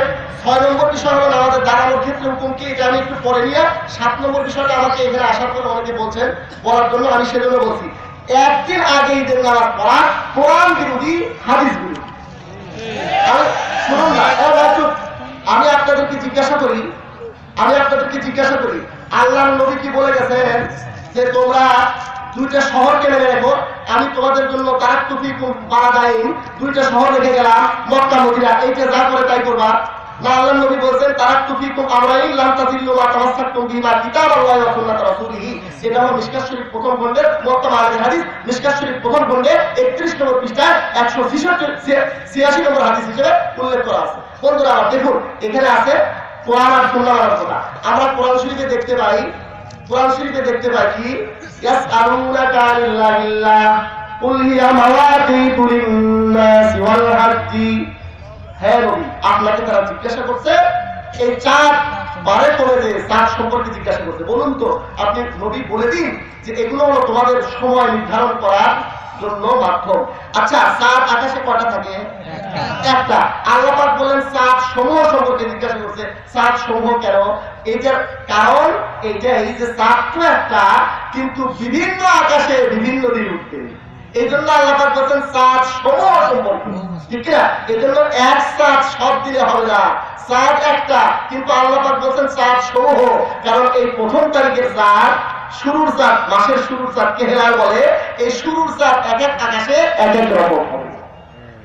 Speaker 1: 6 নম্বর বিষয় হলো নামাজের দাঁড়ানোর ক্ষেত্রে হুকুম কি, এটা আমি একটু পরে নিয়ে 7 নম্বর বিষয়টা আমাকে এখানে আসার পর অনেকে বলছেন বলার জন্য, আমি সেজন্য বলছি, একদিন আগে ঈদের নামাজ পড়া কোরআন বিরোধী, হাদিস বিরোধী। শুনুন না, আমি আপনাদেরকে জিজ্ঞাসা করি, আল্লাহর নবী কি বলে গেছেন যে তোমরা 2টা শহরকে মেনে রেখো, আমি তোমাদের জন্য তারাক্তু ফিকুম পারাদাইন 2টা শহর রেখে গেলাম, মক্কা মদিনা, এইটা যা করে তাই করবা না? আল্লাহর নবী বলেন তারাক্তু ফিকুম আমরাইন লাম তাযিল্লু মা তামাসসাকতুম বিমা কিতাবাল্লাহি ওয়া সুন্নাত রাসূলিহি। এটা হলো মিশকাত শরীফ প্রথম খণ্ডের মুত্তাফা আলাইহি হাদিস, মিশকাত শরীফ প্রথম খণ্ডে 31 নম্বর পৃষ্ঠায় 186 নম্বর হাদিস হিসেবে উল্লেখ করা আছে। বন্ধুরা, দেখুন এখানে আছে কোরআন আর সুন্নাহর কথা। আমরা কোরআন শরীফে দেখতে পাই কি, ইয়াসআলুনাকা আনিল্লাহিল্লাহ কুল হিয়া মাওয়াকিতু লিন-নাসি ওয়াল হাজ্জি। হে নবী, আপনাকে তারা জিজ্ঞাসা করছে, এই 4 বারে করে যে 4 সম্পর্কে জিজ্ঞাসা করছে, বলুন তো আপনি নবী বলে দিন যে এগুলো হলো তোমাদের সময় নির্ধারণ করার জন্য মাধ্যম। আচ্ছা, চাঁদ আকাশে কয়টা থাকে? একটা। আল্লাহ পাক বলেন চাঁদ সমূহ সম্পর্কে জিজ্ঞাসা করছে, চাঁদ সমূহ কেন? এইটার কারণ এইটা, এই যে চাঁদ তো একটা, কিন্তু বিভিন্ন আকাশে বিভিন্ন দিন উঠবে, এই জন্য আল্লাহ পাক বলছেন চাঁদ সমূহ সম্পর্কে, ঠিক না? এই জন্য এক চাঁদ সব দিলে হবে না, চাঁদ একটা, কিন্তু আল্লাহ পাক বলছেন চাঁদ সমূহ। কারণ এই প্রথম তারিখের চাঁদ, শুরুর চাঁদ, মাসের শুরুর চাঁদকে হেলাল বলে, এই শুরুর চাঁদ এক এক আকাশে এক এক রকম হবে।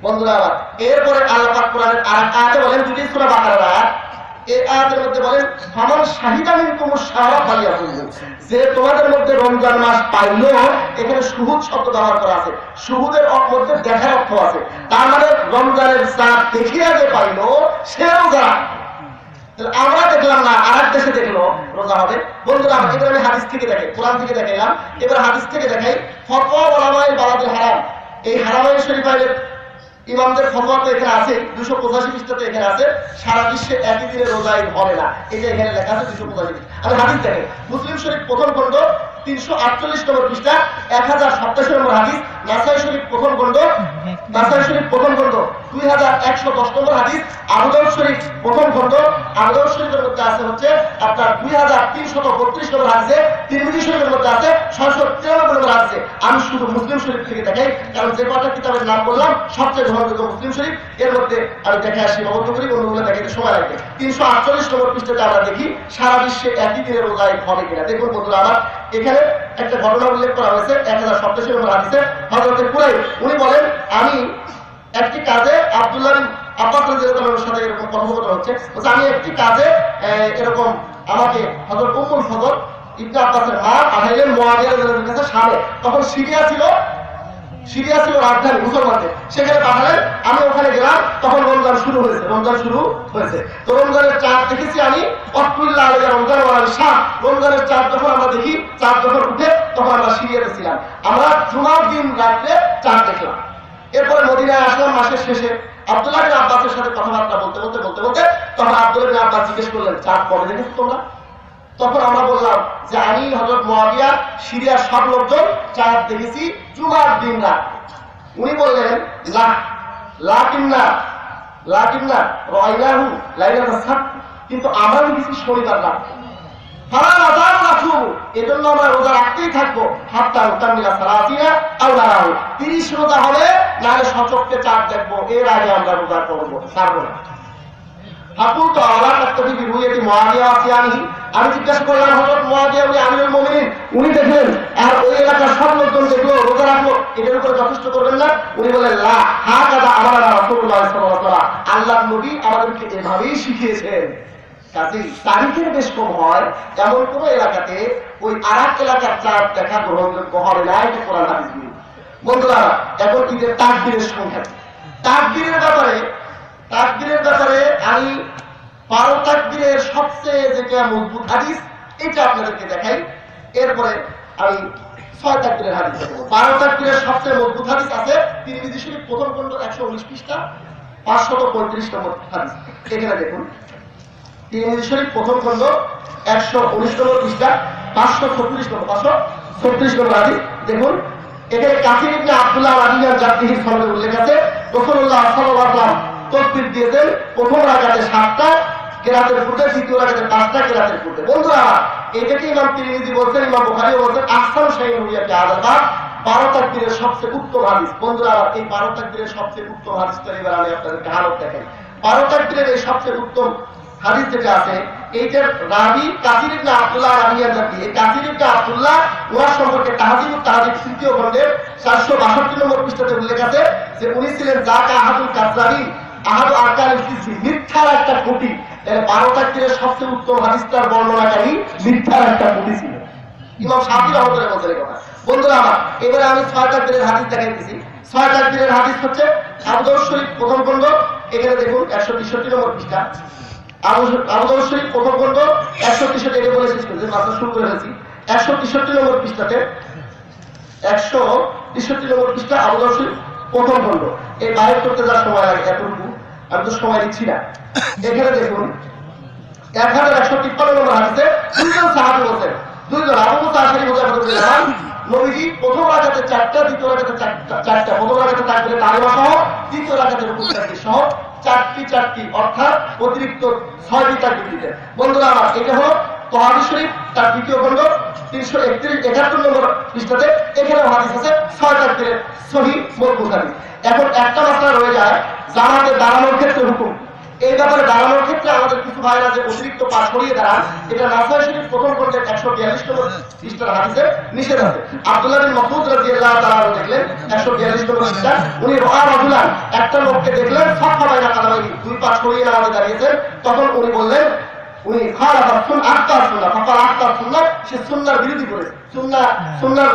Speaker 1: বন্ধুরা আবার এরপরে আল্লাহ পাক কোরআনের আরেক আয়াতে বলেন, যদি সূরা বাকারার আয়াত, এই আয়াতের মধ্যে বলেন ফামান শাহিদা মিনকুমুশ শাহরা ফালিয়াকুম, যে তোমাদের মধ্যে রমজান মাস পাইলো, এখানে শুহুদ শব্দ ব্যবহার করা আছে, শুহুদের মধ্যে দেখার অর্থ আছে, তার মানে রমজানের চাঁদ দেখিয়া যে পাইলো সে রোজা। আমরা দেখলাম না, আরেক দেশে দেখলো রোজা হবে। বন্ধুরা এবার আমি হাদিস থেকে দেখাই, কোরআন থেকে দেখাইলাম, এবার হাদিস থেকে দেখাই ফতোয়া উলামায়ে বালাদুল হারাম। এই হারামাইন শরীফের ইমামদের ফতোয়া তো এখানে আছে, 285 পৃষ্ঠাতে এখানে আছে, সারা বিশ্বে একই দিনে রোজাই হবে না, এটা এখানে লেখা আছে 285। আমি হাদিস দেখেন, মুসলিম শরীফ প্রথম খণ্ড 348 নম্বর পৃষ্ঠা 1087 নম্বর হাদিস, নাসাই শরীফ প্রথম খণ্ড 2110 নম্বর হাদিস, আবু দাউদ শরীফ প্রথম খণ্ড, আবু দাউদ শরীফের মধ্যে আছে হচ্ছে আপনার 2332 নম্বর হাদিসে, তিরমিজি শরীফের মধ্যে আছে 693 নম্বর হাদিসে। আমি শুধু মুসলিম শরীফ থেকে দেখাই, কারণ যে কটা কিতাবের নাম বললাম সবচেয়ে গ্রহণযোগ্য মুসলিম শরীফ, এর মধ্যে আমি দেখে আসি, অবদ্ধ করি, অন্যগুলো দেখাইতে সময় লাগবে। 348 নম্বর পৃষ্ঠাতে আমরা দেখি সারা বিশ্বে একই দিনে রোজা হবে কিনা। দেখুন বন্ধুরা আমার, এখানে একটা ঘটনা উল্লেখ করা হয়েছে 1087 নম্বর হাদিসে, হযরত কুরাইব উনি বলেন, আমি একটি কাজে আব্দুল্লাহ বিন আব্বাস রাদিয়াল্লাহু আনহুর সাথে এরকম কথোপকথন হচ্ছে, আমি একটি কাজে এরকম আমাকে হযরত উম্মুল ফজল ইবনে আব্বাসের মা পাঠাইলেন মুয়াবিয়া রাদিয়াল্লাহু আনহুর কাছে শামে। তখন সিরিয়া ছিল রাজধানী মুসলমানদের, সেখানে পাঠালেন, আমি ওখানে গেলাম, তখন রমজান শুরু হয়েছে। তো রমজানের চাঁদ দেখেছি আমি, অত্তুল্লাহ আলাইহি রমজান ওয়া শাম, রমজানের চাঁদ যখন আমরা দেখি, চাঁদ যখন উঠে, তখন আমরা সিরিয়াতে ছিলাম, আমরা জুমার দিন রাত্রে চাঁদ দেখলাম। এরপরে মদিনায় আসলাম মাসের শেষে, আব্দুল্লাহ বিন আব্বাসের সাথে কথাবার্তা বলতে তখন আব্দুল্লাহ বিন আব্বাস জিজ্ঞেস করলেন, চাঁদ কবে দেখেছো তোমরা? তখন আমরা বললাম যে আমি হযরত মুয়াবিয়া সিরিয়ার সব লোকজন চাঁদ দেখেছি জুমার দিন রাত। উনি বললেন লাকিন্না রাআইনাহু লাইলাতাস সাbt, কিন্তু আমরা দেখেছি শনিবার রাত। ফালা নাযালু নাসুম, এজন্য আমরা রোজা রাখতেই থাকবো, হাত্তা উতামিলা সালাতিনা আও নারাহু, 30 রোজা হবে, নাহলে সচক্ষে চাঁদ দেখবো, এর আগে আমরা রোজা করবো, ছাড়বো না। হাকুল তো আল্লাহ তাকবি বিরুয়াতি মুয়াবিয়া আসিয়ানি, আমি জিজ্ঞাসা করলাম হযরত মুয়াবিয়া উনি আমিরুল মুমিনিন, উনি দেখলেন আর ওই এলাকার সব লোকজন দেখলো, রোজা রাখলো, এটার উপরে যথেষ্ট করবেন না? উনি বলেন লা হাকাযা আমারা রাসূলুল্লাহ সাল্লাল্লাহু আলাইহি ওয়াসাল্লাম, আল্লাহর নবী আমাদেরকে এভাবেই শিখিয়েছেন। কাজেই তারিখের বেশ কম হয় এমন কোন এলাকাতে ওই আরেক এলাকার চাঁদ দেখা গ্রহণযোগ্য হবে না, এটা কোরআন হাদিস বলে। বন্ধুরা এখন ঈদের তাকবীরের সংখ্যা, তাকবীরের ব্যাপারে আমি 12 তাকবীরের সবচেয়ে যেটা মজবুত হাদিস এটা আপনাদেরকে দেখাই, এরপরে আমি 6 তাকবীরের হাদিস দেখাবো। 12 তাকবীরের সবচেয়ে মজবুত হাদিস আছে তিরমিজি শরীফ প্রথম খণ্ড 119 পৃষ্ঠা 535 নম্বর হাদিস। এখানে দেখুন, তিরমিজি শরীফ প্রথম খণ্ড 119 নম্বর পৃষ্ঠা 536 নম্বর হাদিস। দেখুন এখানে কাসির ইবনে আব্দুল্লাহ রাদিয়াল্লাহু জাতিহির সনদে উল্লেখ আছে, রাসূলুল্লাহ সাল্লাল্লাহু আলাইহি ওয়াসাল্লাম তাকবীর দিয়েছেন প্রথম রাকাতে 7টা কেরাতের পূর্বে, দ্বিতীয় রাকাতে 5টা কেরাতের পূর্বে। বন্ধুরা এটাকে ইমাম তিরমিজি বলছেন, ইমাম বুখারীও বলছেন আহসান শাইইন রুইয়াতি আযাবা, 12 তাকবীরের সবচেয়ে উত্তম হাদিস। বন্ধুরা এই 12 তাকবীরের সবচেয়ে উত্তম হাদিসটা এবার আমি আপনাদেরকে হালত দেখাই। 12 তাকবীরের এই সবচেয়ে উত্তম হাদিস যেটা আছে, এইটার রাবি কাসির ইবনে আব্দুল্লাহ রাদিয়াল্লাহু আনহু। এই কাসির ইবনে আব্দুল্লাহ ওনার সম্পর্কে তাহযীবুত তাহযীব তৃতীয় খণ্ডের 462 নম্বর পৃষ্ঠাতে উল্লেখ আছে যে উনি ছিলেন যাকা আহাদুল কাযযাবিন, আহাদু আরকানিল কিসি, মিথ্যার একটা খুঁটি। তাহলে 12 তাকবীরের সবচেয়ে উত্তম হাদিসটার বর্ণনাকারী মিথ্যার একটা খুঁটি ছিল। ইমাম শাফিঈ রাহমাতুল্লাহ বলেন এই কথা। বন্ধুরা আমার এবারে আমি 6 তাকবীরের হাদিস দেখাইতেছি। 6 তাকবীরের হাদিস হচ্ছে আবু দাউদ শরীফ প্রথম খণ্ড, এখানে দেখুন 163 নম্বর পৃষ্ঠা। আবু দাউদ শরীফ প্রথম খণ্ড 163, এটা বলে শেষ করেছি, মাত্র শুরু করেছি। 163 নম্বর পৃষ্ঠাতে 163 নম্বর পৃষ্ঠা আবু দাউদ শরীফ প্রথম খণ্ড। এই বাইরে করতে যাওয়ার সময় লাগে এতটুকু, আমি তো সময় দিচ্ছি না। এখানে দেখুন 1153 নম্বর হাদিসে দুইজন সাহাবী বলছেন, দুইজন আবু মুসা আশআরী রাদিয়াল্লাহু আনহু নবীজি প্রথম রাকাতে 4টা, দ্বিতীয় রাকাতে 4টা, প্রথম রাকাতে তাকবীরে তাহরিমা সহ, দ্বিতীয় রাকাতে রুকু তাকবীর সহ 4টি অর্থাৎ অতিরিক্ত 6টি তাকবীর দিতেন। বন্ধুরা আমার, এটা হলো তহাবি শরীফ তার দ্বিতীয় খণ্ড 371 নম্বর পৃষ্ঠাতে। এখানে হাদিস আছে 6 তাকবীরের সহিহ মওকুফ হাদিস। এখন একটা মাসলা রয়ে যায় জামাতে দাঁড়ানোর ক্ষেত্রে হুকুম। এই ব্যাপারে দাঁড়ানোর ক্ষেত্রে আমাদের কিছু ভাইরা যে অতিরিক্ত পাশ করিয়ে দাঁড়ান, এটা নাসাই শরীফ প্রথম খণ্ডের 142 নম্বর পৃষ্ঠার হাদিসে নিষেধ আছে। আব্দুল্লাহ বিন মাসউদ রাদিয়াল্লাহু তাআলা দেখলেন 142 নম্বর পৃষ্ঠা, উনি রাআ রাজুলান, একটা লোককে দেখলেন সাফা বাইনা কাদামাইহি, দুই পাশ করিয়ে নামাজে দাঁড়িয়েছেন। তখন উনি বললেন, উনি খালাফা সুন্নাহ আক্তার সুন্নাহ, ফাকাল আক্তার সুন্নাহ, সে সুন্নাহর বিরোধী করেছে, সুন্নাহর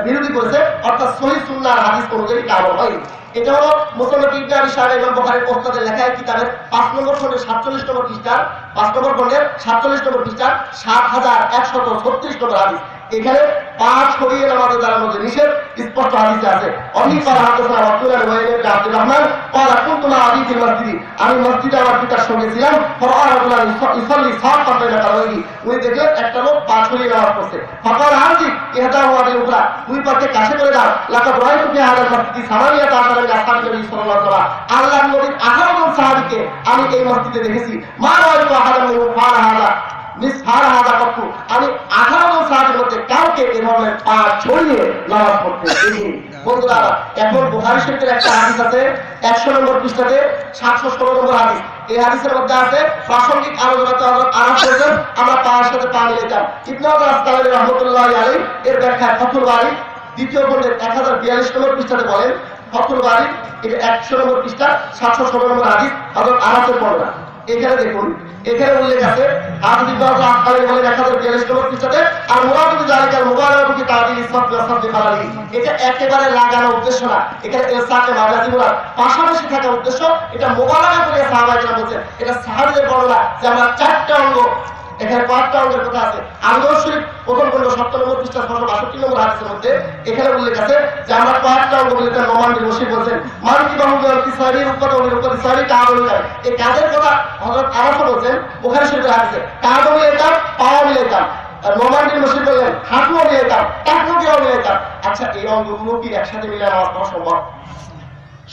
Speaker 1: বিরোধী করেছে, অর্থাৎ সহিহ সুন্নাহর হাদিস অনুযায়ী আমল হয়নি। এটা হলো মুসনাদ ইবনে আবি শাইবা ইমাম বুখারীর ওস্তাদের লেখা এক কিতাবের 5 নম্বর খণ্ডের 47 নম্বর পৃষ্ঠার 5 নম্বর খণ্ডের 47 নম্বর পৃষ্ঠার 7136 নম্বর হাদিস। এখানে 5 ছড়িয়ে নামাজে দাঁড়ানো যে নিষেধ স্পষ্ট হাদিসে আছে। অনেক পারা হাদিসে আব্দুল্লাহ ওয়াইল আব্দুর রহমান قال كنت مع ابي في المسجد, আমি মসজিদে আমার পিতার সঙ্গে ছিলাম। ফরআ রাজুলান ইসাল্লি সাফান বাইনা কাদামাইহি, উনি দেখলেন একটা লোক 5 ছড়িয়ে নামাজ পড়ছে। ফাকাল হাজি ইহদাহু আবিল উখরা, দুই পাশে কাছে করে দাও। লাকাদ রাআইতু ফি হাদাল মসজিদি সামানিয়াতা আশারা মিন আসহাবি নবী সাল্লাল্লাহু আলাইহি ওয়া সাল্লাম, আল্লাহর নবীর 18 জন সাহাবীকে আমি এই মসজিদে দেখেছি। মা রাআইতু আহাদান মিনহুম ফাআলা হাযা আমি 18 জন সাহাবীর মধ্যে কাউকে এই ধরনের পা ছড়িয়ে নামাজ পড়তে দেখিনি। বন্ধুরা, এখন বুখারী শরীফের একটা হাদিস আছে 100 নম্বর পৃষ্ঠাতে 716 নম্বর হাদিস। এই হাদিসের মধ্যে আছে প্রাসঙ্গিক আলোচনাতে হযরত আনাস বলেন, আমরা পায়ের সাথে পা মিলাইতাম। ইবনে হাজার আসকালানী রাহমাতুল্লাহি আলাইহি এর ব্যাখ্যা ফাতুল বারী দ্বিতীয় খণ্ডের 1042 নম্বর পৃষ্ঠাতে বলেন, ফাতুল বারী এর 100 নম্বর পৃষ্ঠা 716 নম্বর হাদিস হযরত আনাসের বর্ণনা। এখানে দেখুন, এখানে উল্লেখ আছে হাদিস ইবনে আসকালানী বলেন 1042 নম্বর পৃষ্ঠাতে, আর মুরাদু বিযালিকাল মুবালাগাতু ফি তা'দিল ইসফাত ওয়া সাদ ফালালি, এটা একেবারে লাগানো উদ্দেশ্য না, এখানে ইরসাকে মাজাজি মুরাদ পাশাপাশি থাকা উদ্দেশ্য। এটা মুবালাগা করে সাহাবায়ে কেরাম বলেন, এটা সাহাবীদের বর্ণনা যে আমরা 4টা অঙ্গ, এখানে 5টা অঙ্গের কথা আছে। আনওয়ার শরীফ প্রথম খণ্ড 70 নম্বর পৃষ্ঠা 662 নম্বর হাদিসের মধ্যে এখানে উল্লেখ আছে যে আমরা 5টা অঙ্গ বলে তার নোমান বিন বশীর বলেন, মালিকি বাহুল তিসারি রুকবাত ওয়া রুকবাত তিসারি কাবুল যায়। এই কাজের কথা হযরত আনাস বলেন বুখারী শরীফের হাদিসে, কাবুল মিলাইতাম, পাও মিলাইতাম। আর নোমান বিন বশীর বলেন হাঁটুও মিলাইতাম, টাকনুকেও মিলাইতাম। আচ্ছা, এই অঙ্গগুলো কি একসাথে মিলে নামাজ পড়া সম্ভব?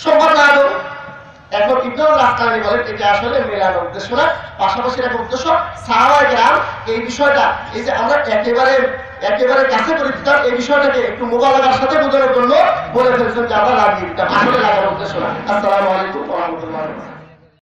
Speaker 1: সম্ভব না। এখন ইবনে আসকালানী বলেন এটা আসলে মেলানোর উদ্দেশ্য না, পাশাপাশি একটা উদ্দেশ্য। সাহাবায়ে কেরাম এই বিষয়টা, এই যে আমরা একেবারে কাছে করে দিতাম, এই বিষয়টাকে একটু মুবালাগার সাথে বোঝানোর জন্য বলে ফেলছেন যে আমরা লাগিয়ে দিতাম, আসলে লাগানোর উদ্দেশ্য না। আসসালামু আলাইকুম ওয়া রাহমাতুল্লাহি ওয়া বারাকাতুহু।